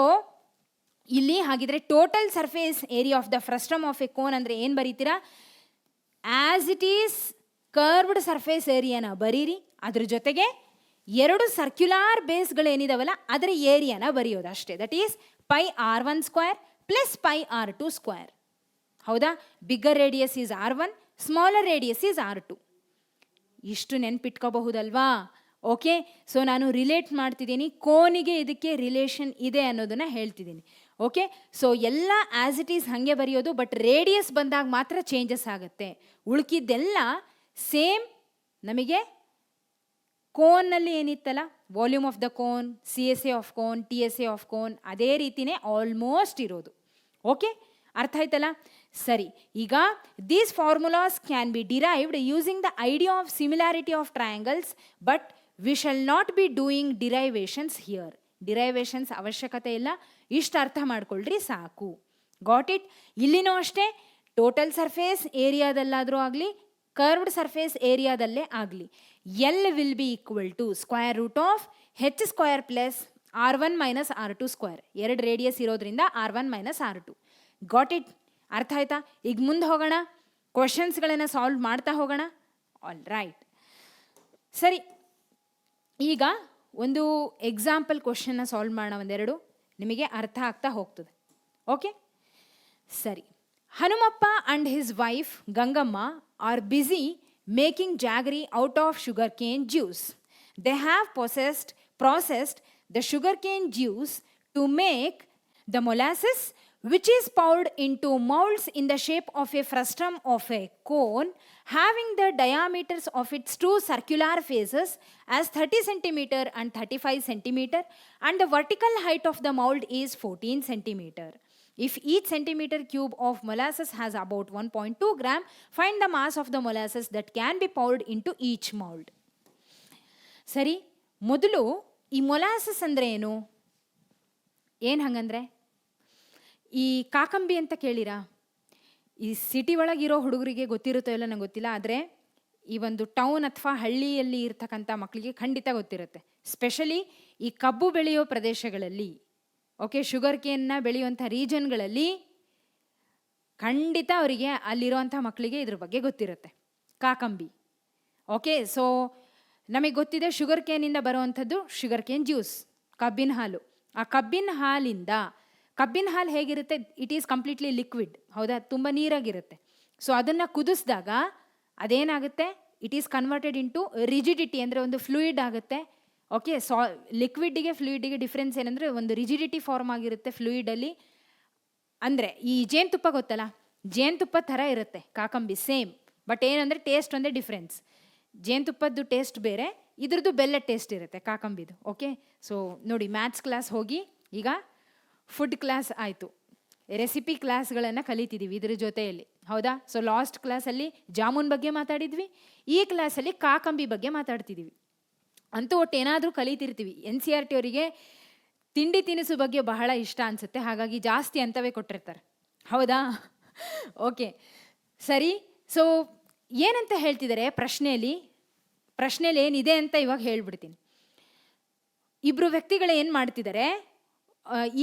ಇಲ್ಲಿ ಹಾಗಿದ್ರೆ total surface area of the frustum of a cone ಅಂದರೆ ಏನು ಬರೀತೀರಾ? As it is curved surface ಏರಿಯಾನ ಬರೀರಿ, ಅದ್ರ ಜೊತೆಗೆ 2 ಸರ್ಕ್ಯುಲಾರ್ ಬೇಸ್ಗಳೇನಿದಾವಲ್ಲ ಅದರ ಏರಿಯಾನ ಬರೆಯೋದು ಅಷ್ಟೇ. That is pi R1 square plus pi R2 square. ಹೌದಾ? Bigger radius is R1, smaller radius is R2. ಇಷ್ಟು ನೆನ್ಪಿಟ್ಕೋಬಹುದಲ್ವಾ? ಓಕೆ, ಸೊ ನಾನು ರಿಲೇಟ್ ಮಾಡ್ತಿದ್ದೀನಿ, ಕೋನಿಗೆ ಇದಕ್ಕೆ ರಿಲೇಷನ್ ಇದೆ ಅನ್ನೋದನ್ನು ಹೇಳ್ತಿದ್ದೀನಿ. ಓಕೆ, ಸೊ ಎಲ್ಲ ಆ್ಯಸ್ ಇಟ್ ಈಸ್ ಹಾಗೆ ಬರೆಯೋದು, ಬಟ್ ರೇಡಿಯಸ್ ಬಂದಾಗ ಮಾತ್ರ ಚೇಂಜಸ್ ಆಗುತ್ತೆ. ಉಳ್ಕಿದ್ದೆಲ್ಲ ಸೇಮ್. ನಮಗೆ ಕೋನ್ನಲ್ಲಿ ಏನಿತ್ತಲ್ಲ, volume of the cone, CSA of cone, TSA of cone, ಅದೇ ರೀತಿಯೇ ಆಲ್ಮೋಸ್ಟ್ ಇರೋದು. ಓಕೆ, ಅರ್ಥ ಆಯ್ತಲ್ಲ? ಸರಿ, ಈಗ these formulas can be derived using the idea of similarity of triangles, but we shall not be doing derivations here. Derivations ಅವಶ್ಯಕತೆ ಇಲ್ಲ, ಇಷ್ಟು ಅರ್ಥ ಮಾಡ್ಕೊಳ್ರಿ ಸಾಕು. Got it? ಇಲ್ಲಿನೂ ಅಷ್ಟೇ, ಟೋಟಲ್ ಸರ್ಫೇಸ್ ಏರಿಯಾದಲ್ಲಾದರೂ ಆಗಲಿ, ಕರ್ವ್ಡ್ ಸರ್ಫೇಸ್ ಏರಿಯಾದಲ್ಲೇ ಆಗಲಿ, L will be equal to square root of H square plus R1 minus R2 square. 2 radius ಇರೋದ್ರಿಂದ R1 minus R2. Got it? ಅರ್ಥ ಆಯ್ತಾ? ಈಗ ಮುಂದೆ ಹೋಗೋಣ, ಕ್ವಶನ್ಸ್ಗಳನ್ನು ಸಾಲ್ವ್ ಮಾಡ್ತಾ ಹೋಗೋಣ. ಆಲ್ ರೈಟ್, ಸರಿ. ಈಗ ಒಂದು ಎಕ್ಸಾಂಪಲ್ ಕ್ವಶನ್ನ ಸಾಲ್ವ್ ಮಾಡೋಣ, ಒಂದೆರಡು, ನಿಮಗೆ ಅರ್ಥ ಆಗ್ತಾ ಹೋಗ್ತದೆ. ಓಕೆ, ಸರಿ. Hanumappa and his wife Gangamma are busy making jaggery out of sugar cane juice. They have processed the sugarcane juice to make the molasses, which is poured into molds in the shape of a frustum of a cone, having the diameters of its 2 circular faces as 30 cm and 35 cm, and the vertical height of the mold is 14 cm. If each centimeter cube of molasses has about 1.2 gram, find the mass of the molasses that can be poured into each mold. ಸರಿ, ಮೊದಲು ಈ molasses ಅಂದರೆ ಏನು ಹಂಗಂದ್ರೆ, ಈ ಕಾಕಂಬಿ ಅಂತ ಕೇಳಿರಾ? ಈ ಸಿಟಿ ಒಳಗಿರೋ ಹುಡುಗರಿಗೆ ಗೊತ್ತಿರುತ್ತೋ ಇಲ್ಲ ನಂಗೆ ಗೊತ್ತಿಲ್ಲ, ಆದರೆ ಈ ಒಂದು ಟೌನ್ ಅಥವಾ ಹಳ್ಳಿಯಲ್ಲಿ ಇರ್ತಕ್ಕಂಥ ಮಕ್ಕಳಿಗೆ ಖಂಡಿತ ಗೊತ್ತಿರುತ್ತೆ. ಸ್ಪೆಷಲಿ ಈ ಕಬ್ಬು ಬೆಳೆಯೋ ಪ್ರದೇಶಗಳಲ್ಲಿ, ಓಕೆ, ಶುಗರ್ ಕೇನ್ನ ಬೆಳೆಯುವಂಥ ರೀಜನ್ಗಳಲ್ಲಿ ಖಂಡಿತ ಅವರಿಗೆ ಅಲ್ಲಿರುವಂಥ ಮಕ್ಕಳಿಗೆ ಇದ್ರ ಬಗ್ಗೆ ಗೊತ್ತಿರುತ್ತೆ, ಕಾಕಂಬಿ. ಓಕೆ, ಸೊ ನಮಗೆ ಗೊತ್ತಿದೆ ಶುಗರ್ ಕೇನಿಂದ ಬರುವಂಥದ್ದು ಶುಗರ್ ಕೇನ್ ಜ್ಯೂಸ್, ಕಬ್ಬಿನ ಹಾಲು. ಆ ಕಬ್ಬಿನ ಹಾಲು ಹೇಗಿರುತ್ತೆ? ಇಟ್ ಈಸ್ ಕಂಪ್ಲೀಟ್ಲಿ ಲಿಕ್ವಿಡ್, ಹೌದಾ? ತುಂಬ ನೀರಾಗಿರುತ್ತೆ. ಸೊ ಅದನ್ನು ಕುದಿಸಿದಾಗ ಅದೇನಾಗುತ್ತೆ? It is converted into rigidity, ಅಂದರೆ ಒಂದು ಫ್ಲೂಯಿಡ್ ಆಗುತ್ತೆ. ಓಕೆ, ಲಿಕ್ವಿಡ್ಡಿಗೆ ಫ್ಲೂಯಿಡ್ಡಿಗೆ ಡಿಫ್ರೆನ್ಸ್ ಏನಂದರೆ, ಒಂದು ರಿಜಿಡಿಟಿ ಫಾರ್ಮ್ ಆಗಿರುತ್ತೆ ಫ್ಲೂಯಿಡಲ್ಲಿ. ಅಂದರೆ ಈ ಜೇನುತುಪ್ಪ ಗೊತ್ತಲ್ಲ, ಜೇನುತುಪ್ಪ ಥರ ಇರುತ್ತೆ ಕಾಕಂಬಿ, ಸೇಮ್. ಬಟ್ ಏನಂದರೆ ಟೇಸ್ಟ್ ಒಂದೇ ಡಿಫ್ರೆನ್ಸ್. ಜೇನುತುಪ್ಪದ್ದು ಟೇಸ್ಟ್ ಬೇರೆ, ಇದ್ರದ್ದು ಬೆಲ್ಲದ ಟೇಸ್ಟ್ ಇರುತ್ತೆ ಕಾಕಂಬಿದು. ಓಕೆ, ಸೊ ನೋಡಿ, ಮ್ಯಾಥ್ಸ್ ಕ್ಲಾಸ್ ಹೋಗಿ ಈಗ ಫುಡ್ ಕ್ಲಾಸ್ ಆಯಿತು, ರೆಸಿಪಿ ಕ್ಲಾಸ್ಗಳನ್ನು ಕಲಿತಿದ್ದೀವಿ ಇದ್ರ ಜೊತೆಯಲ್ಲಿ, ಹೌದಾ? ಸೊ ಲಾಸ್ಟ್ ಕ್ಲಾಸಲ್ಲಿ ಜಾಮೂನ್ ಬಗ್ಗೆ ಮಾತಾಡಿದ್ವಿ, ಈ ಕ್ಲಾಸಲ್ಲಿ ಕಾಕಂಬಿ ಬಗ್ಗೆ ಮಾತಾಡ್ತಿದ್ದೀವಿ. ಅಂತೂ ಒಟ್ಟು ಏನಾದರೂ ಕಲಿತಿರ್ತೀವಿ. NCERT ಅವರಿಗೆ ತಿಂಡಿ ತಿನಿಸು ಬಗ್ಗೆ ಬಹಳ ಇಷ್ಟ ಅನಿಸುತ್ತೆ, ಹಾಗಾಗಿ ಜಾಸ್ತಿ ಅಂಥವೇ ಕೊಟ್ಟಿರ್ತಾರೆ, ಹೌದಾ? ಓಕೆ, ಸರಿ. ಸೊ ಏನಂತ ಹೇಳ್ತಿದ್ದಾರೆ ಪ್ರಶ್ನೆಯಲ್ಲಿ ಏನಿದೆ ಅಂತ ಇವಾಗ ಹೇಳ್ಬಿಡ್ತೀನಿ. ಇಬ್ಬರು ವ್ಯಕ್ತಿಗಳು ಏನು ಮಾಡ್ತಿದ್ದಾರೆ,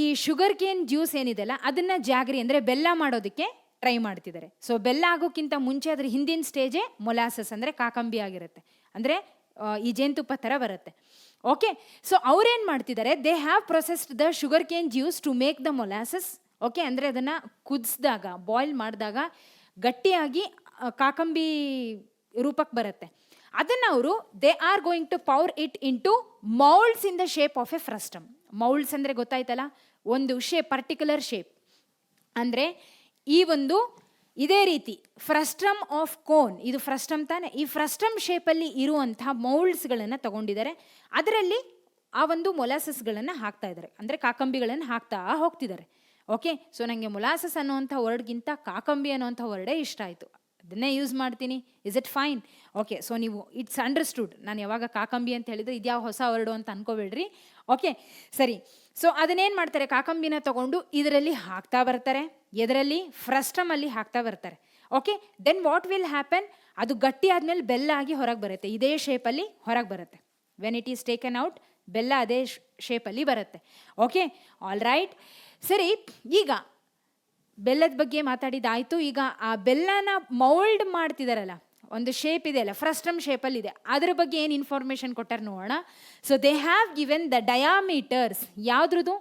ಈ ಶುಗರ್ ಕೇನ್ ಜ್ಯೂಸ್ ಏನಿದೆಲ್ಲ ಅದನ್ನು ಜಾಗರಿ ಅಂದರೆ ಬೆಲ್ಲ ಮಾಡೋದಕ್ಕೆ ಟ್ರೈ ಮಾಡ್ತಿದ್ದಾರೆ. ಸೊ ಬೆಲ್ಲ ಆಗೋಕ್ಕಿಂತ ಮುಂಚೆ ಅದ್ರ ಹಿಂದಿನ ಸ್ಟೇಜೇ ಮೊಲಾಸಸ್ ಅಂದರೆ ಕಾಕಂಬಿ ಆಗಿರುತ್ತೆ, ಅಂದರೆ ಈ ಜೇನುತುಪ್ಪ ಥರ ಬರುತ್ತೆ. ಓಕೆ, ಸೊ ಅವ್ರೇನು ಮಾಡ್ತಿದ್ದಾರೆ, they have processed the sugar cane juice to make the molasses. Okay, ಅಂದರೆ ಅದನ್ನು ಕುದಿಸಿದಾಗ, ಬಾಯ್ಲ್ ಮಾಡಿದಾಗ ಗಟ್ಟಿಯಾಗಿ ಕಾಕಂಬಿ ರೂಪಕ್ಕೆ ಬರುತ್ತೆ. ಅದನ್ನು ಅವರು they are going to pour it into moulds in the shape of a frustum. Moulds ಅಂದರೆ ಗೊತ್ತಾಯ್ತಲ್ಲ, ಒಂದು ಶೇಪ್, ಪರ್ಟಿಕ್ಯುಲರ್ ಶೇಪ್. ಅಂದರೆ ಈ ಒಂದು ಇದೇ ರೀತಿ ಫ್ರಸ್ಟಮ್ ಆಫ್ ಕೋನ್, ಇದು ಫ್ರಸ್ಟಮ್ ತಾನೆ, ಈ ಫ್ರಸ್ಟಮ್ ಶೇಪಲ್ಲಿ ಇರುವಂಥ ಮೌಲ್ಡ್ಸ್ಗಳನ್ನು ತಗೊಂಡಿದ್ದಾರೆ. ಅದರಲ್ಲಿ ಆ ಒಂದು ಮೊಲಾಸಸ್ಗಳನ್ನು ಹಾಕ್ತಾ ಇದ್ದಾರೆ, ಅಂದರೆ ಕಾಕಂಬಿಗಳನ್ನು ಹಾಕ್ತಾ ಹೋಗ್ತಿದ್ದಾರೆ. ಓಕೆ, ಸೊ ನನಗೆ ಮೊಲಾಸಸ್ ಅನ್ನೋವಂಥ ವರ್ಡ್ಗಿಂತ ಕಾಕಂಬಿ ಅನ್ನೋವಂಥ ವರ್ಡೇ ಇಷ್ಟ ಆಯಿತು, ಅದನ್ನೇ ಯೂಸ್ ಮಾಡ್ತೀನಿ. Is it fine? Okay, so ನೀವು ಇಟ್ಸ್ ಅಂಡರ್ಸ್ಟುಡ್. ನಾನು ಯಾವಾಗ ಕಾಕಂಬಿ ಅಂತ ಹೇಳಿದರೆ ಇದ್ಯಾವ ಹೊಸ ವರ್ಡು ಅಂತ ಅನ್ಕೋಬೇಡ್ರಿ. ಓಕೆ, ಸರಿ. ಸೊ ಅದನ್ನೇನು ಮಾಡ್ತಾರೆ, ಕಾಕಂಬಿನ ತಗೊಂಡು ಇದರಲ್ಲಿ ಹಾಕ್ತಾ ಬರ್ತಾರೆ. ಎದರಲ್ಲಿ? ಫ್ರಸ್ಟಮಲ್ಲಿ ಹಾಕ್ತಾ ಬರ್ತಾರೆ. Okay, then what will happen, ಅದು ಗಟ್ಟಿ ಆದಮೇಲೆ ಬೆಲ್ಲ ಆಗಿ ಹೊರಗೆ ಬರುತ್ತೆ, ಇದೇ ಶೇಪಲ್ಲಿ ಹೊರಗೆ ಬರುತ್ತೆ. When it is taken out, ಬೆಲ್ಲ ಅದೇ ಶೇಪಲ್ಲಿ ಬರುತ್ತೆ. Okay, all right. ಸರಿ, ಈಗ ಬೆಲ್ಲದ ಬಗ್ಗೆ ಮಾತಾಡಿದಾಯಿತು. ಈಗ ಆ ಬೆಲ್ಲನ ಮೌಲ್ಡ್ ಮಾಡ್ತಿದಾರಲ್ಲ, ಒಂದು ಶೇಪ್ ಇದೆ ಅಲ್ಲ, ಫ್ರಸ್ಟಮ್ ಶೇಪಲ್ಲಿ ಇದೆ, ಅದ್ರ ಬಗ್ಗೆ ಏನು ಇನ್ಫಾರ್ಮೇಷನ್ ಕೊಟ್ಟಾರೆ ನೋಡೋಣ. So they have given the diameters. ಯಾವುದ್ರದ್ದು?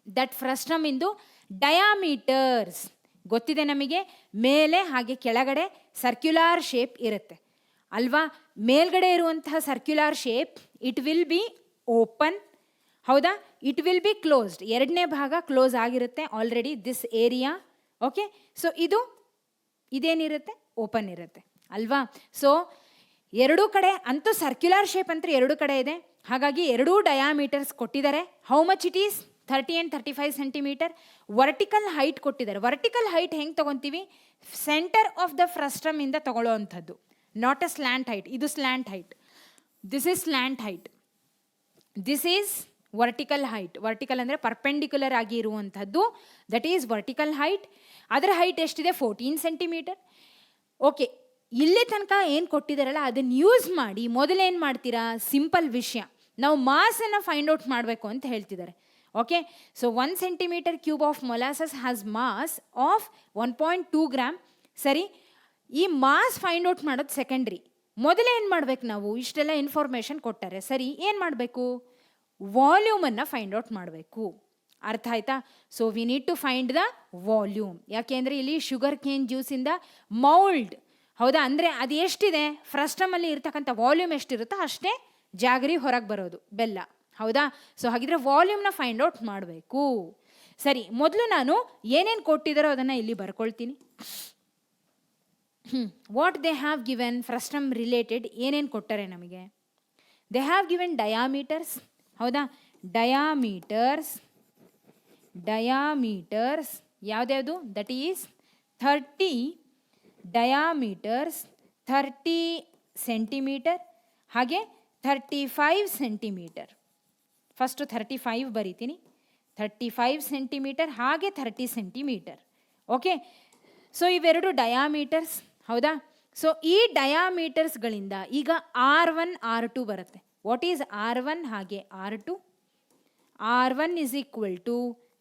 ದಟ್ ಫ್ರಸ್ಟಮ್ ಇಂದು ಡಯಾಮೀಟರ್ಸ್ ಗೊತ್ತಿದೆ ನಮಗೆ. ಮೇಲೆ ಹಾಗೆ ಕೆಳಗಡೆ ಸರ್ಕ್ಯುಲಾರ್ ಶೇಪ್ ಇರುತ್ತೆ ಅಲ್ವಾ? ಮೇಲ್ಗಡೆ ಇರುವಂತಹ circular shape it will be open, ಹೌದಾ? ಇಟ್ ವಿಲ್ ಬಿ ಕ್ಲೋಸ್ಡ್, ಎರಡನೇ ಭಾಗ ಕ್ಲೋಸ್ ಆಗಿರುತ್ತೆ already, this area. Okay, so ಇದೇನಿರುತ್ತೆ? ಓಪನ್ ಇರುತ್ತೆ ಅಲ್ವಾ? ಸೊ ಎರಡೂ ಕಡೆ ಅಂತೂ ಸರ್ಕ್ಯುಲರ್ ಶೇಪ್ ಅಂತ ಎರಡೂ ಕಡೆ ಇದೆ, ಹಾಗಾಗಿ ಎರಡೂ ಡಯಾಮೀಟರ್ಸ್ ಕೊಟ್ಟಿದ್ದಾರೆ. How much it is? 30 and 35 centimetre. Vertical height ಕೊಟ್ಟಿದ್ದಾರೆ. ವರ್ಟಿಕಲ್ ಹೈಟ್ ಹೆಂಗೆ ತೊಗೊತೀವಿ? ಸೆಂಟರ್ ಆಫ್ ದ ಫ್ರಸ್ಟಮ್ ಇಂದ ತಗೊಳ್ಳೋ ಅಂಥದ್ದು, ನಾಟ್ ಅ ಸ್ಲ್ಯಾಂಟ್ ಹೈಟ್. ಇದು slant height, this is slant height, this is vertical height. Vertical ಅಂದರೆ ಪರ್ಪೆಂಡಿಕ್ಯುಲರ್ ಆಗಿ ಇರುವಂಥದ್ದು, ದಟ್ ಈಸ್ ವರ್ಟಿಕಲ್ ಹೈಟ್. ಅದರ ಹೈಟ್ ಎಷ್ಟಿದೆ? 14 ಸೆಂಟಿಮೀಟರ್. ಓಕೆ, ಇಲ್ಲಿ ತನಕ ಏನು ಕೊಟ್ಟಿದ್ದಾರಲ್ಲ ಅದನ್ನು ಯೂಸ್ ಮಾಡಿ ಮೊದಲೇನು ಮಾಡ್ತೀರಾ? ಸಿಂಪಲ್ ವಿಷಯ, ನಾವು ಮಾಸನ್ನು ಫೈಂಡ್ ಔಟ್ ಮಾಡಬೇಕು ಅಂತ ಹೇಳ್ತಿದ್ದಾರೆ. Okay, so 1 centimeter cube of molasses has mass of 1.2 grams. ಸರಿ, ಈ ಮಾಸ್ ಫೈಂಡ್ ಔಟ್ ಮಾಡೋದು ಸೆಕೆಂಡ್ರಿ. ಮೊದಲೇ ಏನು ಮಾಡ್ಬೇಕು ನಾವು? ಇಷ್ಟೆಲ್ಲ ಇನ್ಫಾರ್ಮೇಷನ್ ಕೊಟ್ಟಾರೆ, ಸರಿ, ಏನು ಮಾಡಬೇಕು? ವಾಲ್ಯೂಮನ್ನು ಫೈಂಡ್ ಔಟ್ ಮಾಡಬೇಕು. ಅರ್ಥ ಆಯ್ತಾ? So we need to find the volume. ಯಾಕೆಂದರೆ ಇಲ್ಲಿ ಶುಗರ್ ಕೇನ್ ಜ್ಯೂಸಿಂದ ಮೌಲ್ಡ್, ಹೌದಾ? ಅಂದರೆ ಅದು ಎಷ್ಟಿದೆ ಫ್ರಸ್ಟಮಲ್ಲಿ ಇರ್ತಕ್ಕಂಥ ವಾಲ್ಯೂಮ್ ಎಷ್ಟಿರುತ್ತೋ ಅಷ್ಟೇ ಜಾಗರಿ ಹೊರಗೆ ಬರೋದು ಬೆಲ್ಲ, ಹೌದಾ? ಸೊ ಹಾಗಿದ್ರೆ ವಾಲ್ಯೂಮ್ನ ಫೈಂಡ್ ಔಟ್ ಮಾಡಬೇಕು. ಸರಿ, ಮೊದಲು ನಾನು ಏನೇನು ಕೊಟ್ಟಿದ್ದಾರೋ ಅದನ್ನು ಇಲ್ಲಿ ಬರ್ಕೊಳ್ತೀನಿ. What they have given frustum related ಏನೇನು ಕೊಟ್ಟಾರೆ ನಮಗೆ? ದೇ ಹ್ಯಾವ್ ಗಿವೆನ್ ಡಯಾಮೀಟರ್ಸ್, ಹೌದಾ? ಡಯಾಮೀಟರ್ಸ್ ಯಾವ್ದ್ಯಾವುದು? ದಟ್ ಈಸ್ 30 ಡಯಾಮೀಟರ್ಸ್, 30 ಸೆಂಟಿಮೀಟರ್, ಹಾಗೆ 35 ಸೆಂಟಿಮೀಟರ್. ಫಸ್ಟು 35 ಬರೀತೀನಿ, 35 ಸೆಂಟಿಮೀಟರ್ ಹಾಗೆ 30 ಸೆಂಟಿಮೀಟರ್. ಓಕೆ, ಸೊ ಇವೆರಡು ಡಯಾಮೀಟರ್ಸ್, ಹೌದಾ? ಸೊ ಈ ಡಯಾಮೀಟರ್ಸ್ಗಳಿಂದ ಈಗ R1 R2 ಬರುತ್ತೆ. ವಾಟ್ ಈಸ್ R1 ಹಾಗೆ R2? R1 is equal to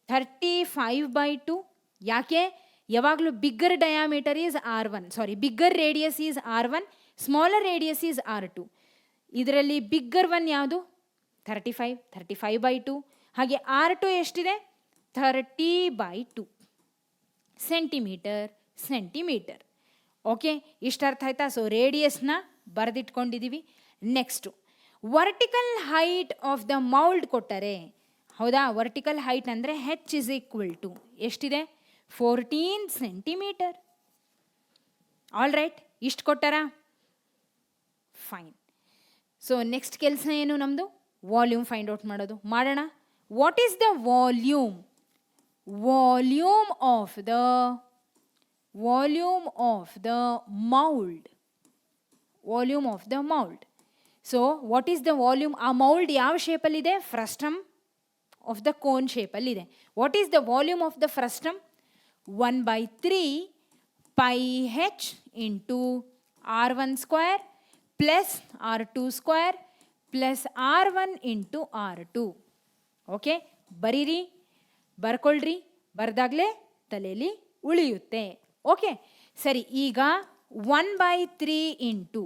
35/2. ಯಾಕೆ? ಯಾವಾಗಲೂ bigger diameter is R1, sorry, bigger radius is R1, smaller radius is R2. ಇದರಲ್ಲಿ ಬಿಗ್ಗರ್ ಒನ್ ಯಾವುದು? 35/2. ಹಾಗೆ R2 ಎಷ್ಟಿದೆ? 30/2 ಸೆಂಟಿಮೀಟರ್. ಓಕೆ, ಇಷ್ಟು ಅರ್ಥ ಆಯ್ತಾ? ಸೊ ರೇಡಿಯಸ್ನ ಬರೆದಿಟ್ಕೊಂಡಿದ್ದೀವಿ. Next vertical height of the mould ಕೊಟ್ಟರೆ, ಹೌದಾ? ವರ್ಟಿಕಲ್ ಹೈಟ್ ಅಂದರೆ H ಇಸ್ ಈಕ್ವಲ್ ಟು ಎಷ್ಟಿದೆ? 14 ಸೆಂಟಿಮೀಟರ್. ಆಲ್ ರೈಟ್, ಇಷ್ಟು ಕೊಟ್ಟಾರಾ? ಫೈನ್. ಸೊ ನೆಕ್ಸ್ಟ್ ಕೆಲಸ ಏನು ನಮ್ಮದು? ವಾಲ್ಯೂಮ್ ಫೈಂಡ್ ಔಟ್ ಮಾಡೋದು. ಮಾಡೋಣ. What is the volume? Volume of the mould. So what is the volume? ಆ ಮೌಲ್ಡ್ ಯಾವ ಶೇಪಲ್ಲಿದೆ? ಫ್ರಸ್ಟಮ್ ಆಫ್ ದ ಕೋನ್ ಶೇಪಲ್ಲಿದೆ. What is the volume of the frustum? 1/3 πh into R1 square plus R2 square plus R1 into R2. Okay, ಬರೀರಿ, ಬರ್ಕೊಳ್ರಿ, ಬರ್ದಾಗಲೇ ತಲೆಯಲ್ಲಿ ಉಳಿಯುತ್ತೆ. Okay, ಸರಿ, ಈಗ 1/3 ಇಂಟು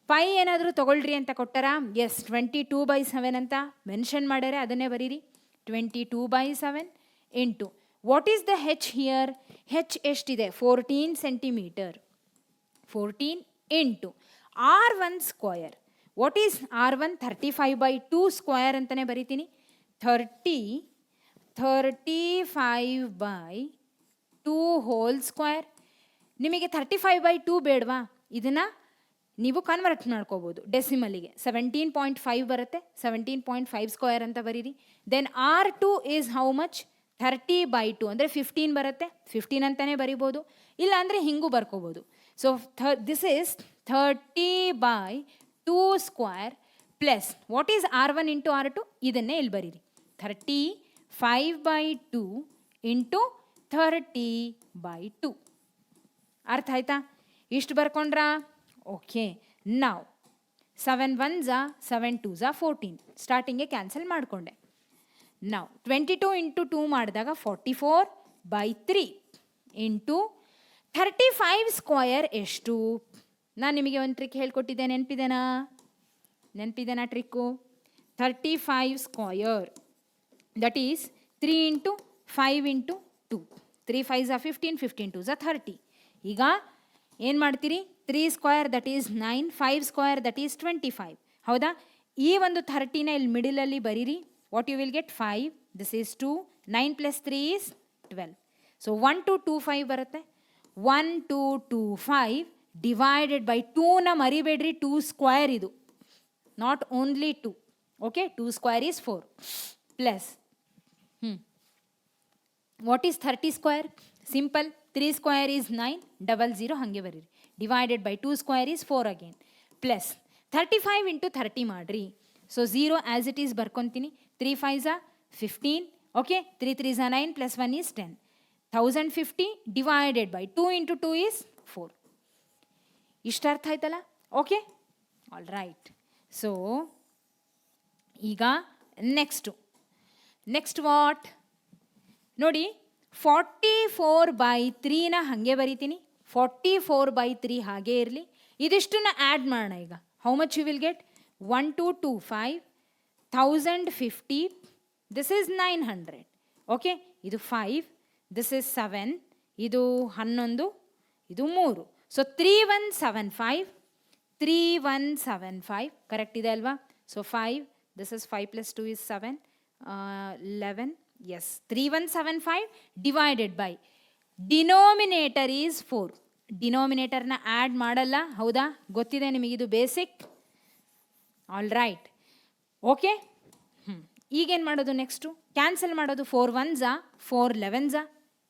ಪೈ ಏನಾದರೂ ತೊಗೊಳ್ರಿ ಅಂತ ಕೊಟ್ಟಾರ? ಎಸ್, 22/7 ಅಂತ ಮೆನ್ಷನ್ ಮಾಡ್ಯಾರೆ, ಅದನ್ನೇ ಬರೀರಿ. 22/7 into what is the H here? H ಎಷ್ಟಿದೆ? 14 centimeter. 14 into R1 square. What is R1? 35/2 square ಅಂತಲೇ ಬರೀತೀನಿ. 35/2 ಹೋಲ್ ಸ್ಕ್ವಯರ್. ನಿಮಗೆ 35/2 ಬೇಡವಾ? ಇದನ್ನು ನೀವು ಕನ್ವರ್ಟ್ ಮಾಡ್ಕೋಬೋದು ಡೆಸಿಮಲಿಗೆ. 17.5 ಬರುತ್ತೆ, 17.5 ಸ್ಕ್ವಯರ್ ಅಂತ ಬರೀರಿ. Then R2 is how much? 30/2 ಅಂದರೆ 15 ಬರುತ್ತೆ, 15 ಅಂತಲೇ ಬರಿಬೋದು, ಇಲ್ಲ ಅಂದರೆ ಹಿಂಗೂ ಬರ್ಕೋಬೋದು. So this is 30/2 square plus what is R1 into R2? ಇದನ್ನೇ ಇಲ್ಲಿ ಬರೀರಿ. 35/2 ಇಂಟು 30/2. ಅರ್ಥ ಆಯ್ತಾ? ಇಷ್ಟು ಬರ್ಕೊಂಡ್ರಾ? ಓಕೆ. ನಾವು 7 1s 7 2s 14. ಸ್ಟಾರ್ಟಿಂಗ್ಗೆ ಕ್ಯಾನ್ಸಲ್ ಮಾಡಿಕೊಂಡೆ. ನಾವು 22 ಇಂಟು 2 ಮಾಡಿದಾಗ 44/3 ಇಂಟು 35 ಸ್ಕ್ವಯರ್ ಎಷ್ಟು? ನಾನು ನಿಮಗೆ ಒಂದು ಟ್ರಿಕ್ ಹೇಳ್ಕೊಟ್ಟಿದ್ದೆ, ನೆನಪಿದೆನಾ trick? 35 square that is 3 into 5 into 2. 3 5s 15, 15 2s 30. ಈಗ ಏನು ಮಾಡ್ತೀರಿ? 3 square that is 9, 5 square that is 25. ಹೌದಾ? ಈ ಒಂದು 30ನ ಇಲ್ಲಿ ಮಿಡಲಲ್ಲಿ ಬರೀರಿ. What you will get? 5. This is 2. 9 + 3 is 12. So 1 2 2 5 ಬರುತ್ತೆ. 1 2 2 5 ಡಿವೈಡೆಡ್ ಬೈ 2ನ ಮರಿಬೇಡ್ರಿ, 2 ಸ್ಕ್ವಯರ್ ಇದು, not only 2. Okay, 2 square is 4 plus what is 30 square? Simple. 3 square is 9, 00 ಹಾಗೆ ಬರೀರಿ. Divided by 2 square is 4 again plus 35 into 30 ಮಾಡಿರಿ. ಸೊ 0 ಆ್ಯಸ್ ಇಟ್ ಈಸ್ ಬರ್ಕೊತೀನಿ. 3 5s 15. Okay, 3 3s 9 plus 1 is 10. 1050 divided by 2 into 2 is 4. ಇಷ್ಟು ಅರ್ಥ ಆಯ್ತಲ್ಲ? Okay, all right. So ಈಗ next what ನೋಡಿ, 44/3ನ ಹಾಗೆ ಬರಿತೀನಿ. 44/3 ಹಾಗೆ ಇರಲಿ. ಇದಿಷ್ಟನ್ನ ಆ್ಯಡ್ ಮಾಡೋಣ ಈಗ. How much you will get? 1 2 2 5 1050. This is 900. Okay, ಇದು 5, ದಿಸ್ ಈಸ್ 7, ಇದು 11, ಇದು 3. ಸೊ 3175. 3175 ಕರೆಕ್ಟ್ ಇದೆ ಅಲ್ವಾ? So 5, this is 5 + 2 is 7, 11. Yes, 3175 divided by denominator is 4. ಡಿನೋಮಿನೇಟರ್ನ ಆ್ಯಡ್ ಮಾಡಲ್ಲ, ಹೌದಾ? ಗೊತ್ತಿದೆ ನಿಮಗಿದು ಬೇಸಿಕ್. All right. ಓಕೆ, ಈಗೇನು ಮಾಡೋದು? ನೆಕ್ಸ್ಟು ಕ್ಯಾನ್ಸಲ್ ಮಾಡೋದು. 4 1s 4 11s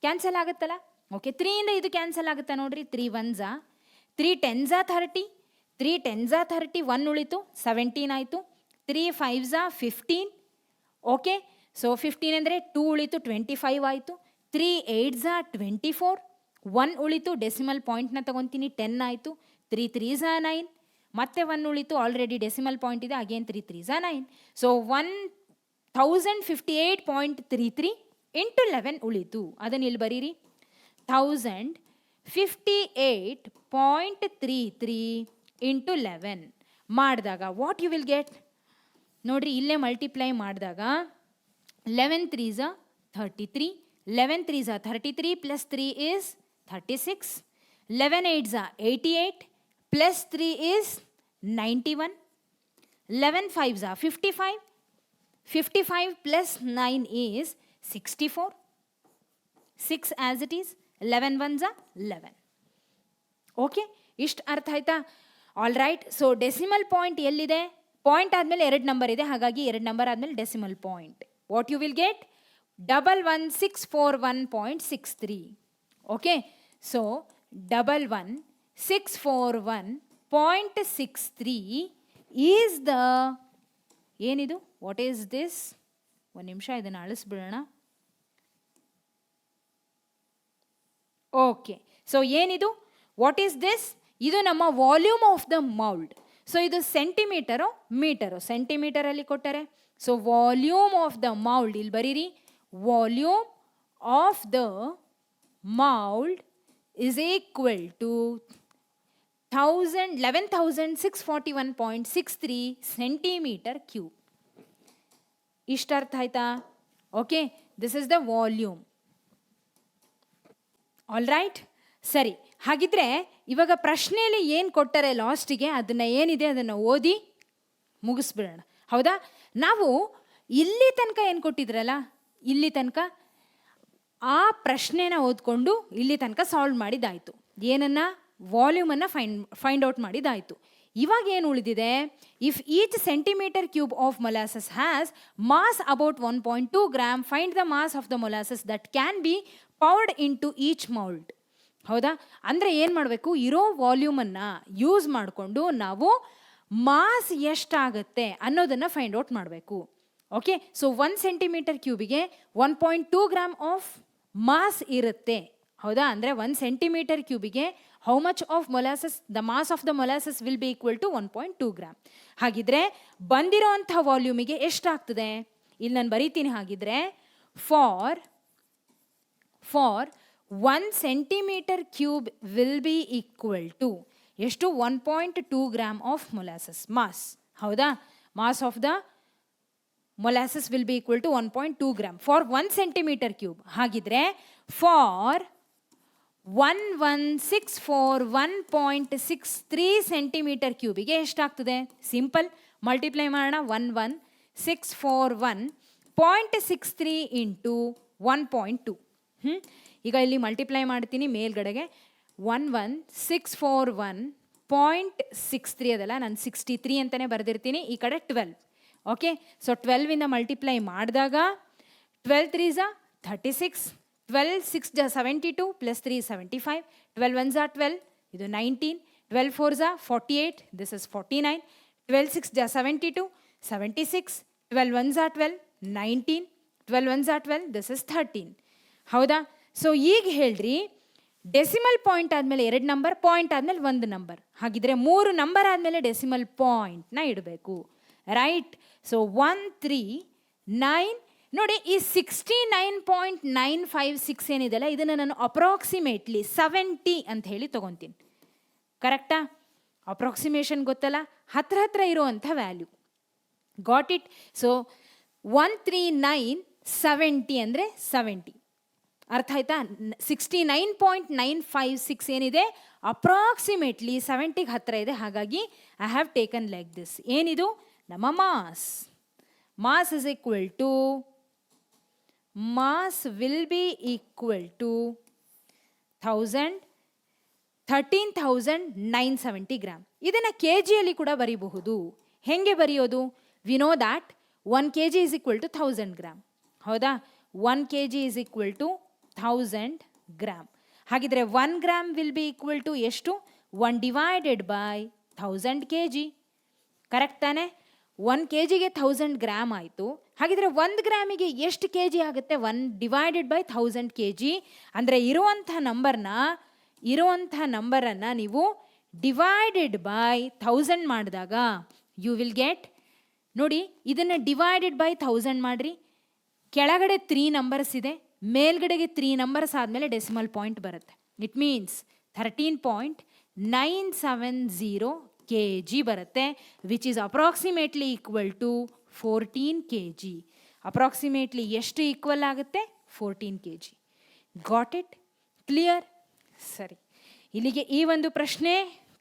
ಕ್ಯಾನ್ಸಲ್ ಆಗುತ್ತಲ್ಲ? ಓಕೆ, 3ಇಂದ ಇದು ಕ್ಯಾನ್ಸಲ್ ಆಗುತ್ತಾ ನೋಡ್ರಿ. 3 1s 3 10s 30. 3 10s 30, 1 ಉಳಿತು, 17 ಆಯಿತು. 3 5s 15. ಓಕೆ, ಸೊ 15 ಅಂದರೆ 2 ಉಳಿತು, 25 ಆಯಿತು. 3 8s 24. 1 ಉಳಿತು, ಡೆಸಿಮಲ್ ಪಾಯಿಂಟ್ನ ತಗೊತೀನಿ, 10 ಆಯಿತು. 3 3s 9. ಮತ್ತೆ 1 ಉಳಿತು, ಆಲ್ರೆಡಿ ಡೆಸಿಮಲ್ ಪಾಯಿಂಟ್ ಇದೆ, ಅಗೇನ್ 3 3s 9. ಸೊ 1058.33 ಇಂಟು 11 ಉಳಿತು. ಅದನ್ನು ಇಲ್ಲಿ ಬರೀರಿ. 1058.33 ಇಂಟು 11 ಮಾಡಿದಾಗ ವಾಟ್ ಯು ವಿಲ್ ಗೆಟ್? ನೋಡಿರಿ, ಇಲ್ಲೇ ಮಲ್ಟಿಪ್ಲೈ ಮಾಡಿದಾಗ 11 3s 33. 11 3s 33 plus 3 is 36. 11 8s 88 plus 3 is 91. 11 5s 55. 55 plus 9 is 64. 6 as it is. 11 1s 11. Okay, ಇಷ್ಟು ಅರ್ಥ ಆಯ್ತಾ? All right. So decimal point ಎಲ್ಲಿದೆ? ಪಾಯಿಂಟ್ ಆದಮೇಲೆ 2 ನಂಬರ್ ಇದೆ, ಹಾಗಾಗಿ 2 ನಂಬರ್ ಆದಮೇಲೆ decimal point. What you will get? 11641.63. Okay, so 11641.63 is the ಏನಿದು? What is this? ಒಂದು ನಿಮಿಷ ಇದನ್ನು ಅಳಿಸ್ಬಿಡೋಣ. ಓಕೆ, ಸೊ ಏನಿದು? What is this? ಇದು ನಮ್ಮ volume of the mould. So ಇದು ಸೆಂಟಿಮೀಟರು ಮೀಟರು? ಸೆಂಟಿಮೀಟರಲ್ಲಿ ಕೊಟ್ಟರೆ. So volume of the mould ಇಲ್ಲಿ ಬರೀರಿ. Volume of the mould is equal to 11,641.63 centimeter cube. ಇಷ್ಟು ಅರ್ಥ ಆಯ್ತಾ? Okay, this is the volume. All right. ಸರಿ, ಹಾಗಿದ್ರೆ ಇವಾಗ ಪ್ರಶ್ನೆಯಲ್ಲಿ ಏನು ಕೊಟ್ಟರೆ ಲಾಸ್ಟಿಗೆ ಅದನ್ನು ಏನಿದೆ ಅದನ್ನು ಓದಿ ಮುಗಿಸ್ಬಿಡೋಣ, ಹೌದಾ? ನಾವು ಇಲ್ಲಿ ತನಕ ಏನು ಕೊಟ್ಟಿದ್ರಲ್ಲ, ಇಲ್ಲಿ ತನಕ ಆ ಪ್ರಶ್ನೆನ ಓದ್ಕೊಂಡು ಇಲ್ಲಿ ತನಕ ಸಾಲ್ವ್ ಮಾಡಿದ್ದಾಯಿತು. ಏನನ್ನು? ವಾಲ್ಯೂಮನ್ನು ಫೈಂಡ್ ಔಟ್ ಮಾಡಿದ್ದಾಯಿತು. ಇವಾಗ ಏನು ಉಳಿದಿದೆ? If each centimeter cube of molasses has mass about 1.2 grams, find the mass of the molasses that can be poured into each mould. ಹೌದಾ? ಅಂದರೆ ಏನು ಮಾಡಬೇಕು? ಇರೋ ವಾಲ್ಯೂಮನ್ನು ಯೂಸ್ ಮಾಡಿಕೊಂಡು ನಾವು ಮಾಸ್ ಎಷ್ಟಾಗುತ್ತೆ ಅನ್ನೋದನ್ನು ಫೈಂಡ್ ಔಟ್ ಮಾಡಬೇಕು. ಓಕೆ, ಸೊ 1 ಸೆಂಟಿಮೀಟರ್ ಕ್ಯೂಬಿಗೆ 1.2 grams ಆಫ್ ಮಾಸ್ ಇರುತ್ತೆ. ಹೌದಾ? ಅಂದರೆ 1 ಸೆಂಟಿಮೀಟರ್ ಕ್ಯೂಬಿಗೆ how much of molasses, the mass of the molasses will be equal to 1.2 gram. ಹಾಗಿದ್ರೆ ಬಂದಿರೋಂಥ ವಾಲ್ಯೂಮಿಗೆ ಎಷ್ಟಾಗ್ತದೆ? ಇಲ್ಲಿ ನಾನು ಬರೀತೀನಿ. ಹಾಗಿದ್ರೆ for 1 centimeter cube will be equal to ಎಷ್ಟು? 1.2 ಗ್ರಾಮ್ ಆಫ್ ಮೊಲಾಸಸ್ ಮಾಸ್. ಹೌದಾ? Mass of the molasses will be equal to 1.2 gram for 1 centimeter cube. ಹಾಗಿದ್ರೆ ಫಾರ್ 1164 ಸೆಂಟಿಮೀಟರ್ ಕ್ಯೂಬಿಗೆ ಎಷ್ಟಾಗ್ತದೆ? ಸಿಂಪಲ್, ಮಲ್ಟಿಪ್ಲೈ ಮಾಡೋಣ. 1164.63 ಇಂಟು 1.2. ಈಗ ಇಲ್ಲಿ ಮಲ್ಟಿಪ್ಲೈ ಮಾಡ್ತೀನಿ ಮೇಲ್ಗಡೆಗೆ. 1164.63 ಅದಲ್ಲ, ನಾನು 63 ಅಂತಲೇ ಬರೆದಿರ್ತೀನಿ. ಈ ಕಡೆ 12. ಓಕೆ, ಸೊ 12ಇಂದ ಮಲ್ಟಿಪ್ಲೈ ಮಾಡಿದಾಗ 12 3 36, 12 6 72 ಪ್ಲಸ್ 3 75, 12 1 12, ಇದು 19, 12 4 48, ದಿಸ್ ಇಸ್ 49, 12 6 72 76, 12 1 12, 19, 12 1 12, ದಿಸ್ ಇಸ್ 13. ಹೌದಾ? ಸೊ ಈಗ ಹೇಳ್ರಿ, ಡೆಸಿಮಲ್ ಪಾಯಿಂಟ್ ಆದಮೇಲೆ 2 ನಂಬರ್, ಪಾಯಿಂಟ್ ಆದಮೇಲೆ 1 ನಂಬರ್. ಹಾಗಿದ್ರೆ 3 ನಂಬರ್ ಆದಮೇಲೆ ಡೆಸಿಮಲ್ ಪಾಯಿಂಟ್ನ ಇಡಬೇಕು. ರೈಟ್? ಸೊ 139. ನೋಡಿ, ಈ 69.956 ಏನಿದೆಲ್ಲ, ಇದನ್ನು ನಾನು ಅಪ್ರಾಕ್ಸಿಮೇಟ್ಲಿ 70 ಅಂತ ಹೇಳಿ ತೊಗೊತೀನಿ. ಕರೆಕ್ಟಾ? ಅಪ್ರಾಕ್ಸಿಮೇಷನ್ ಗೊತ್ತಲ್ಲ, ಹತ್ರ ಇರುವಂಥ ವ್ಯಾಲ್ಯೂ. Got it? ಸೊ 13970 ಅಂದರೆ 70. ಅರ್ಥ ಆಯ್ತಾ? 69.956 ಏನಿದೆ, ಅಪ್ರಾಕ್ಸಿಮೇಟ್ಲಿ 70ಗೆ ಹತ್ತಿರ ಇದೆ. ಹಾಗಾಗಿ I have taken like this. ಏನಿದು? ನಮ್ಮ mass. Mass is equal to, mass will be equal to 13,970 gram. ಇದನ್ನು ಕೆ ಜಿಯಲ್ಲಿ ಕೂಡ ಬರೀಬಹುದು. ಹೆಂಗೆ ಬರೆಯೋದು? We know that 1 kg is equal to 1000 gram. ಹೌದಾ? 1 kg is equal to 1000 gram. ಹಾಗಿದ್ರೆ 1 gram will be equal to ಎಷ್ಟು? 1 divided by 1000 kg. ಕರೆಕ್ಟ್ ತಾನೆ? 1 kgಗೆ 1000 ಗ್ರಾಮ್ ಆಯಿತು. ಹಾಗಿದ್ರೆ 1 ಗ್ರಾಮಿಗೆ ಎಷ್ಟು ಕೆ ಜಿ ಆಗುತ್ತೆ? 1 divided by 1000 kg. ಅಂದರೆ ಇರುವಂಥ ನಂಬರನ್ನು ನೀವು ಡಿವೈಡೆಡ್ ಬೈ 1000 ಮಾಡಿದಾಗ ಯು ವಿಲ್ ಗೆಟ್, ನೋಡಿ ಇದನ್ನು ಡಿವೈಡೆಡ್ ಬೈ 1000 ಮಾಡಿರಿ. ಕೆಳಗಡೆ 3 ನಂಬರ್ಸ್ ಇದೆ, ಮೇಲ್ಗಡೆಗೆ 3 ನಂಬರ್ಸ್ ಆದಮೇಲೆ ಡೆಸಿಮಲ್ ಪಾಯಿಂಟ್ ಬರುತ್ತೆ. ಇಟ್ ಮೀನ್ಸ್ 13.970 kg ಬರುತ್ತೆ, which is approximately equal to 14 kg. Approximately ಎಷ್ಟು ಈಕ್ವಲ್ ಆಗುತ್ತೆ? 14 kg. Got it? ಕ್ಲಿಯರ್? ಸರಿ, ಇಲ್ಲಿಗೆ ಈ ಒಂದು ಪ್ರಶ್ನೆ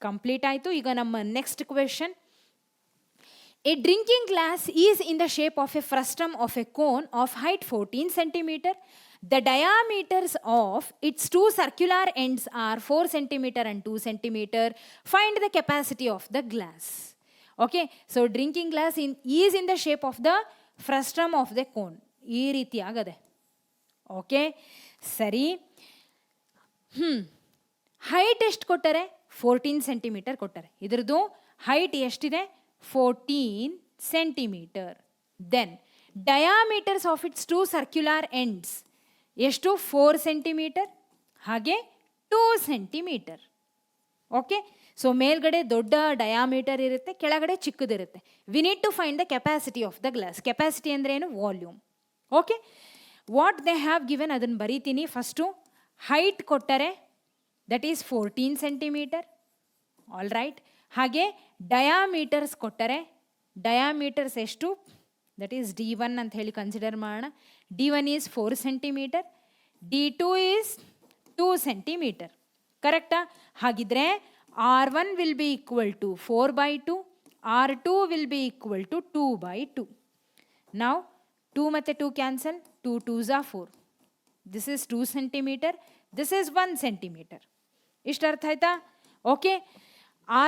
ಕಂಪ್ಲೀಟ್ ಆಯಿತು. ಈಗ ನಮ್ಮ next question. A drinking glass is in the shape of a frustum of a cone of height 14 centimeter. The diameters of its 2 circular ends are 4 centimeter and 2 centimeter. Find the capacity of the glass. Okay, so drinking glass is in the shape of the frustum of the cone. ಈ ರೀತಿ ಆಗದೆ. Okay, ಸರಿ. Height ಎಷ್ಟು ಕೊಟ್ಟರೆ? 14 centimetre ಕೊಟ್ಟರೆ. ಇದ್ರದ್ದು height ಎಷ್ಟಿದೆ? 14 centimetre. Then diameters of its 2 circular ends ಎಷ್ಟು? 4 ಸೆಂಟಿಮೀಟರ್, ಹಾಗೆ 2 ಸೆಂಟಿಮೀಟರ್. ಓಕೆ, ಸೊ ಮೇಲ್ಗಡೆ ದೊಡ್ಡ ಡಯಾಮೀಟರ್ ಇರುತ್ತೆ, ಕೆಳಗಡೆ ಚಿಕ್ಕದಿರುತ್ತೆ. We need to find the capacity of the glass. Capacity ಅಂದರೆ ಏನು? Volume. Okay, what they have given ಅದನ್ನು ಬರೀತೀನಿ. ಫಸ್ಟು ಹೈಟ್ ಕೊಟ್ಟರೆ that is 14 centimeter. All right. ಹಾಗೆ ಡಯಾಮೀಟರ್ಸ್ ಕೊಟ್ಟರೆ, ಡಯಾಮೀಟರ್ಸ್ ಎಷ್ಟು? ದಟ್ ಈಸ್ D1 ಅಂತ ಹೇಳಿ ಕನ್ಸಿಡರ್ ಮಾಡೋಣ. D1 is 4 centimetre, D2 is 2 centimetre. ಕರೆಕ್ಟಾ? ಹಾಗಿದ್ರೆ R1 will be equal to 4/2, R2 will be equal to 2/2. ನಾವು 2 ಮತ್ತು 2 cancel, 2 2s are 4. This is 2 centimetre, this is 1 centimetre. ಇಷ್ಟು ಅರ್ಥ ಆಯ್ತಾ? ಓಕೆ,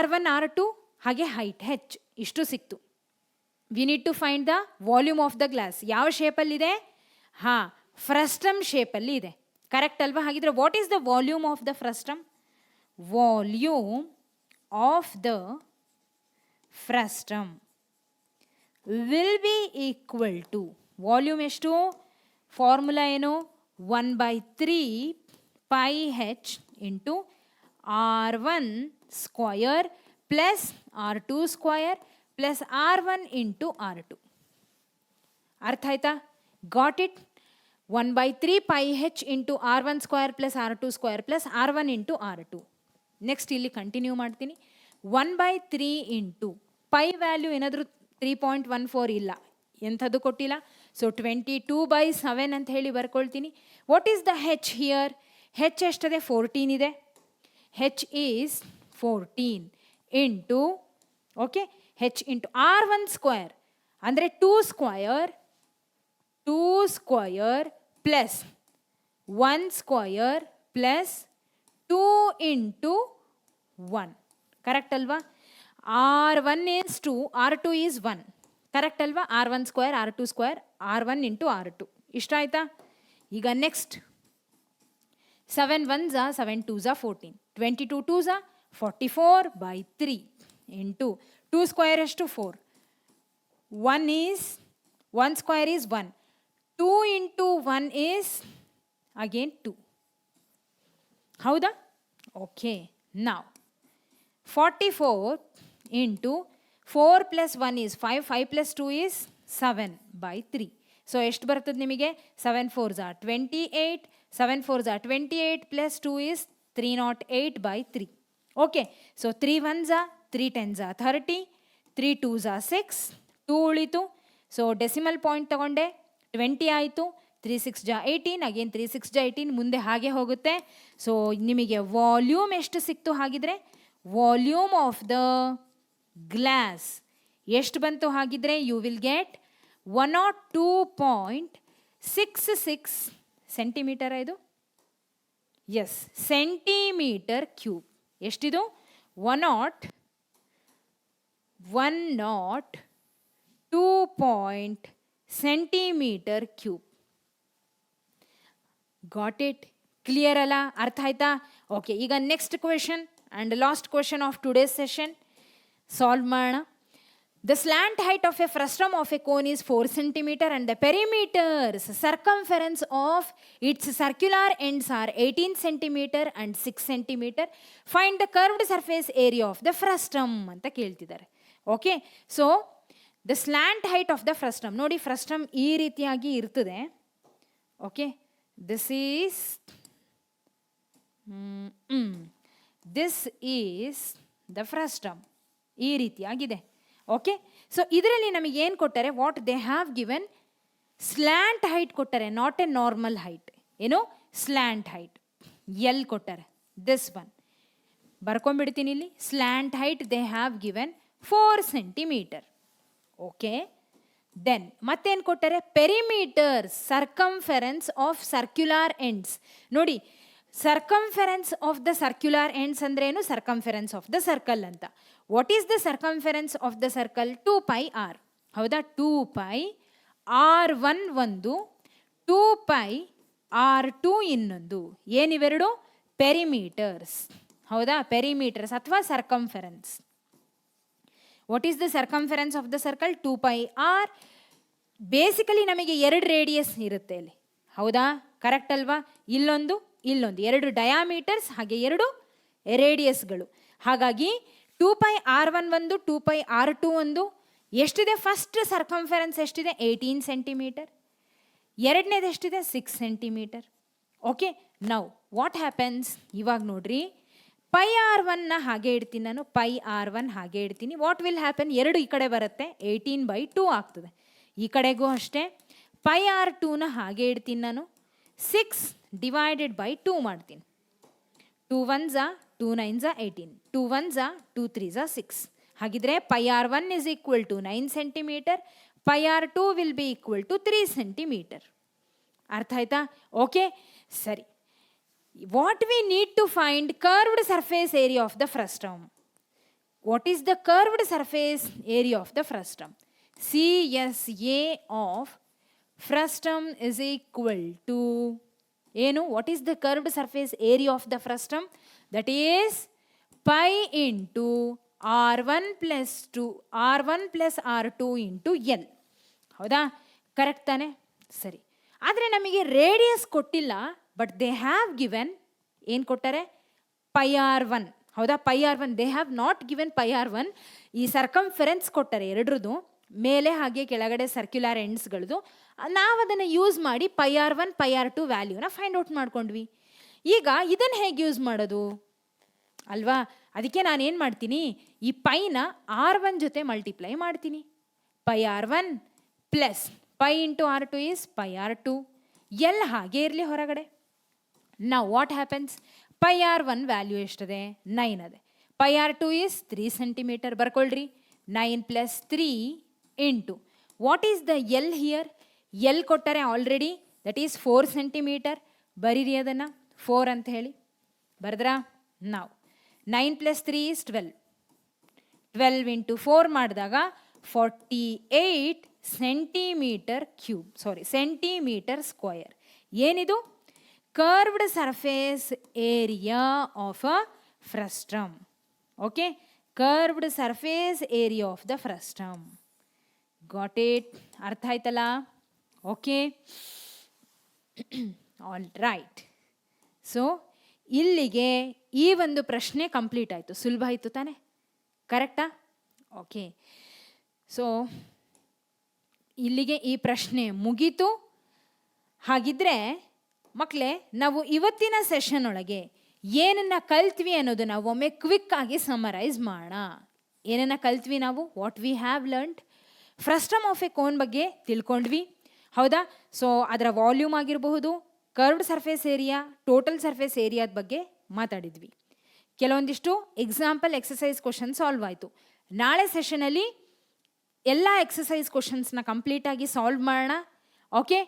R1 R2 ಹಾಗೆ ಹೈಟ್ H ಇಷ್ಟು ಸಿಕ್ತು. We need to find the volume of the glass. ಯಾವ ಶೇಪಲ್ಲಿದೆ? ಹಾಂ, ಫ್ರಸ್ಟಮ್ ಶೇಪಲ್ಲಿ ಇದೆ. ಕರೆಕ್ಟ್ ಅಲ್ವಾ? ಹಾಗಿದ್ರೆ what is the volume of the frustum? Volume of the frustum will be equal to, volume ಎಷ್ಟು? ಫಾರ್ಮುಲಾ ಏನು? 1/3 pi h into r1 square plus r2 square plus r1 into r2. ಅರ್ಥ ಆಯ್ತಾ? Got it? 1/3 pi h into r1 square plus r2 square plus r1 into r2. Next ಇಲ್ಲಿ continue ಮಾಡ್ತೀನಿ. 1/3 into pi value ಏನಾದರೂ 3.14 ಇಲ್ಲ, ಎಂಥದ್ದು ಕೊಟ್ಟಿಲ್ಲ. So 22/7 ಅಂತ ಹೇಳಿ ಬರ್ಕೊಳ್ತೀನಿ. What is the H here? H ಎಷ್ಟಿದೆ? 14 ಇದೆ. H is 14 into okay H into r1 square ಅಂದರೆ 2 square plus 1 square plus 2 into 1. Correct ಅಲ್ವಾ? r1 is 2, r2 is 1. Correct ಅಲ್ವಾ? r1 square r2 square r1 into r2. ಇಷ್ಟ ಆಯ್ತಾ? ಈಗ next 7 1s 7 2s 14, 22 2s 44/3 into 2 square ಎಷ್ಟು? 4. 1 square is 1. 2 into 1 is again 2. ಹೌದಾ? Okay. now 44 into 4 plus 1 is 5. 5 plus 2 is 7/3. So ಎಷ್ಟು ಬರ್ತದೆ ನಿಮಗೆ? 7 4s 28. 7 4s 28 plus 2 is 308/3. Okay. So 3 1s 3 10s 30. 3 2s 6. 2 ಉಳಿತು. So decimal point ತಗೊಂಡೆ, 20 ಆಯಿತು. 3 6 18, again 3 6 18, ಮುಂದೆ ಹಾಗೆ ಹೋಗುತ್ತೆ. ಸೊ ನಿಮಗೆ ವಾಲ್ಯೂಮ್ ಎಷ್ಟು ಸಿಕ್ತು? ಹಾಗಿದ್ರೆ ವಾಲ್ಯೂಮ್ ಆಫ್ ದ ಗ್ಲಾಸ್ ಎಷ್ಟು ಬಂತು? ಹಾಗಿದ್ರೆ ಯು ವಿಲ್ ಗೆಟ್ 102.66 ಸೆಂಟಿಮೀಟರ್. ಇದು ಎಸ್, ಸೆಂಟಿಮೀಟರ್ ಕ್ಯೂಬ್. ಎಷ್ಟಿದು? 102 centimeter cube. Got it? Clear ಅಲ್ಲ? ಅರ್ಥ ಆಯ್ತಾ? ಓಕೆ. ಈಗ next question and last question of today's session solve ಮಾಡೋಣ. The slant height of a frustum of a cone is 4 centimeter and the perimeters circumference of its circular ends are 18 centimeter and 6 centimeter. Find the curved surface area of the frustum ಅಂತ ಕೇಳ್ತಿದ್ದಾರೆ. Okay. So the slant height of the frustum ನೋಡಿ, frustum ಈ ರೀತಿಯಾಗಿ ಇರ್ತದೆ. Okay. This is the frustum, ಈ ರೀತಿಯಾಗಿದೆ. Okay. So ಇದರಲ್ಲಿ ನಮಗೆ ಏನು ಕೊಟ್ಟಾರೆ? What they have given slant height ಕೊಟ್ಟಾರೆ, ನಾಟ್ ಎ ನಾರ್ಮಲ್ ಹೈಟ್. ಏನು? ಸ್ಲ್ಯಾಂಟ್ ಹೈಟ್ ಎಲ್ ಕೊಟ್ಟಾರೆ. ದಿಸ್ ಒನ್ ಬರ್ಕೊಂಡ್ಬಿಡ್ತೀನಿ ಇಲ್ಲಿ. Slant height they have given 4 centimeter. Okay. Then ಮತ್ತೇನು ಕೊಟ್ಟಾರೆ? Perimeter circumference of circular ends. ನೋಡಿ, circumference of the circular ends ಅಂದ್ರೆ ಏನು? ಸರ್ಕಂಫೆರೆನ್ಸ್ ಆಫ್ ದ ಸರ್ಕಲ್ ಅಂತ. What is the circumference of the circle? 2πr. ಹೌದಾ? 2πr1 ಒಂದು, 2πr2 ಇನ್ನೊಂದು. ಏನಿವೆರಡು? Perimeters. ಹೌದಾ? ಪೆರಿಮೀಟರ್ಸ್ ಅಥವಾ circumference. What is the circumference of the circle? 2πr. Basically ನಮಗೆ 2 radius ಇರುತ್ತೆ ಇಲ್ಲಿ. ಹೌದಾ? ಕರೆಕ್ಟ್ ಅಲ್ವಾ? ಇಲ್ಲೊಂದು, ಇಲ್ಲೊಂದು, 2 ಡಯಾಮೀಟರ್ಸ್ ಹಾಗೆ 2 ರೇಡಿಯಸ್ಗಳು. ಹಾಗಾಗಿ 2πr1 ಒಂದು, 2πr2 ಒಂದು. ಎಷ್ಟಿದೆ? ಫಸ್ಟ್ ಸರ್ಕಂಫೆರೆನ್ಸ್ ಎಷ್ಟಿದೆ? 18 centimeter. ಎರಡನೇದು ಎಷ್ಟಿದೆ? 6 centimeter. Okay. Now what happens? ಇವಾಗ ನೋಡ್ರಿ, πr1ನ ಹಾಗೆ ಇಡ್ತೀನಿ ನಾನು, πr1 ಹಾಗೆ ಇಡ್ತೀನಿ. What will happen? 2 ಈ ಕಡೆ ಬರುತ್ತೆ, 18/2 ಆಗ್ತದೆ. ಈ ಕಡೆಗೂ ಅಷ್ಟೇ. πr2ನ ಹಾಗೆ ಇಡ್ತೀನಿ ನಾನು, 6 /2 ಮಾಡ್ತೀನಿ. 2 1s 2 9s 18, 2 1s 2 3s 6. ಹಾಗಿದ್ರೆ πr1 is equal to 9 centimeter, πr2 will be equal to 3 centimeter. ಅರ್ಥ ಆಯ್ತಾ? ಓಕೆ. ಸರಿ. What we need to find curved surface area of the frustum. What is the curved surface area of the frustum? CSA of frustum is equal to ಏನು? What is the curved surface area of the frustum? That is pi into r1 plus r2 into L. ಹೌದಾ? Correct ತಾನೆ? ಸರಿ. ಆದರೆ ನಮಗೆ radius ಕೊಟ್ಟಿಲ್ಲ, but they have given ಏನು ಕೊಟ್ಟಾರೆ? Pi R one. ಹೌದಾ? Pi R one. They have not given pi R one. ಈ ಸರ್ಕಂಫರೆನ್ಸ್ ಕೊಟ್ಟಾರೆ ಎರಡ್ರದ್ದು, ಮೇಲೆ ಹಾಗೆ ಕೆಳಗಡೆ ಸರ್ಕ್ಯುಲರ್ ಎಂಡ್ಸ್ಗಳದ್ದು. ನಾವು ಅದನ್ನು ಯೂಸ್ ಮಾಡಿ pi R one pi R two ವ್ಯಾಲ್ಯೂನ ಫೈಂಡ್ ಔಟ್ ಮಾಡ್ಕೊಂಡ್ವಿ. ಈಗ ಇದನ್ನು ಹೇಗೆ ಯೂಸ್ ಮಾಡೋದು ಅಲ್ವಾ? ಅದಕ್ಕೆ ನಾನು ಏನು ಮಾಡ್ತೀನಿ, ಈ ಪೈನ R1 ಜೊತೆ ಮಲ್ಟಿಪ್ಲೈ ಮಾಡ್ತೀನಿ. Pi R one plus pi into R2 is pi R two. ಎಲ್ಲ ಹಾಗೆ ಇರಲಿ ಹೊರಗಡೆ. ನಾವು what happens? Pi R one value ಎಷ್ಟಿದೆ? 9 ಅದೇ. Pi R two is 3 centimeter. ಬರ್ಕೊಳ್ರಿ. 9 plus 3 into what is the L here? L ಕೊಟ್ಟರೆ ಆಲ್ರೆಡಿ, ದಟ್ ಈಸ್ 4 ಸೆಂಟಿಮೀಟರ್. ಬರೀರಿ ಅದನ್ನು 4 ಅಂತ ಹೇಳಿ. ಬರೆದ್ರಾ? ನಾವು 9 ಪ್ಲಸ್ 3 ಈಸ್ 12. 12 ಇಂಟು 4 ಮಾಡಿದಾಗ 48 ಸೆಂಟಿಮೀಟರ್ ಕ್ಯೂಬ್, ಸೆಂಟಿಮೀಟರ್ ಸ್ಕ್ವಯರ್. ಏನಿದು? Curved surface area of a frustum. Okay, curved surface area of the frustum. Got it? ಅರ್ಥ ಆಯ್ತಲ್ಲ? Okay, all right. ಸೊ ಇಲ್ಲಿಗೆ ಈ ಒಂದು ಪ್ರಶ್ನೆ ಕಂಪ್ಲೀಟ್ ಆಯಿತು. ಸುಲಭ ಆಯಿತು ತಾನೆ? ಕರೆಕ್ಟಾ? ಓಕೆ, ಸೊ ಇಲ್ಲಿಗೆ ಈ ಪ್ರಶ್ನೆ ಮುಗೀತು. ಹಾಗಿದ್ರೆ ಮಕ್ಕಳೇ, ನಾವು ಇವತ್ತಿನ ಸೆಷನ್ ಒಳಗೆ ಏನನ್ನ ಕಲ್ತ್ವಿ ಅನ್ನೋದನ್ನ ಒಮ್ಮೆ ಕ್ವಿಕ್ ಆಗಿ ಸಮರೈಸ್ ಮಾಡೋಣ. ಏನನ್ನ ಕಲ್ತ್ವಿ ನಾವು? What we have learned. Frustum of a cone ಬಗ್ಗೆ ತಿಳ್ಕೊಂಡ್ವಿ, ಹೌದಾ? ಸೊ ಅದರ ವಾಲ್ಯೂಮ್ ಆಗಿರಬಹುದು, curved surface area, total surface ಏರಿಯಾದ ಬಗ್ಗೆ ಮಾತಾಡಿದ್ವಿ. ಕೆಲವೊಂದಿಷ್ಟು ಎಕ್ಸಾಂಪಲ್ ಎಕ್ಸಸೈಸ್ ಕ್ವಶನ್ ಸಾಲ್ವ್ ಆಯಿತು. ನಾಳೆ ಸೆಷನಲ್ಲಿ ಎಲ್ಲ ಎಕ್ಸಸೈಸ್ ಕ್ವಶನ್ಸ್ನ ಕಂಪ್ಲೀಟಾಗಿ ಸಾಲ್ವ್ ಮಾಡೋಣ. ಓಕೆ,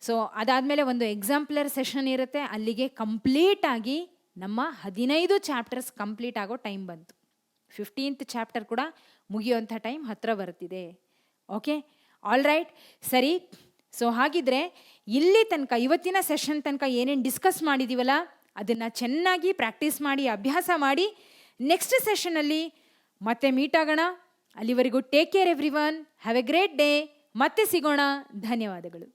ಸೊ ಅದಾದಮೇಲೆ ಒಂದು ಎಕ್ಸಾಂಪ್ಲರ್ ಸೆಷನ್ ಇರುತ್ತೆ. ಅಲ್ಲಿಗೆ ಕಂಪ್ಲೀಟಾಗಿ ನಮ್ಮ 15 ಚಾಪ್ಟರ್ಸ್ ಕಂಪ್ಲೀಟ್ ಆಗೋ ಟೈಮ್ ಬಂತು. 15th ಚಾಪ್ಟರ್ ಕೂಡ ಮುಗಿಯುವಂಥ ಟೈಮ್ ಹತ್ತಿರ ಬರ್ತಿದೆ. ಓಕೆ, ಆಲ್ ರೈಟ್, ಸರಿ. ಸೊ ಹಾಗಿದ್ರೆ ಇಲ್ಲಿ ತನಕ, ಇವತ್ತಿನ ಸೆಷನ್ ತನಕ ಏನೇನು ಡಿಸ್ಕಸ್ ಮಾಡಿದ್ದೀವಲ್ಲ, ಅದನ್ನು ಚೆನ್ನಾಗಿ ಪ್ರಾಕ್ಟೀಸ್ ಮಾಡಿ, ಅಭ್ಯಾಸ ಮಾಡಿ. ನೆಕ್ಸ್ಟ್ ಸೆಷನಲ್ಲಿ ಮತ್ತೆ ಮೀಟ್ ಆಗೋಣ. ಅಲ್ಲಿವರೆಗೂ take care every one. Have A great day. ಮತ್ತೆ ಸಿಗೋಣ. ಧನ್ಯವಾದಗಳು.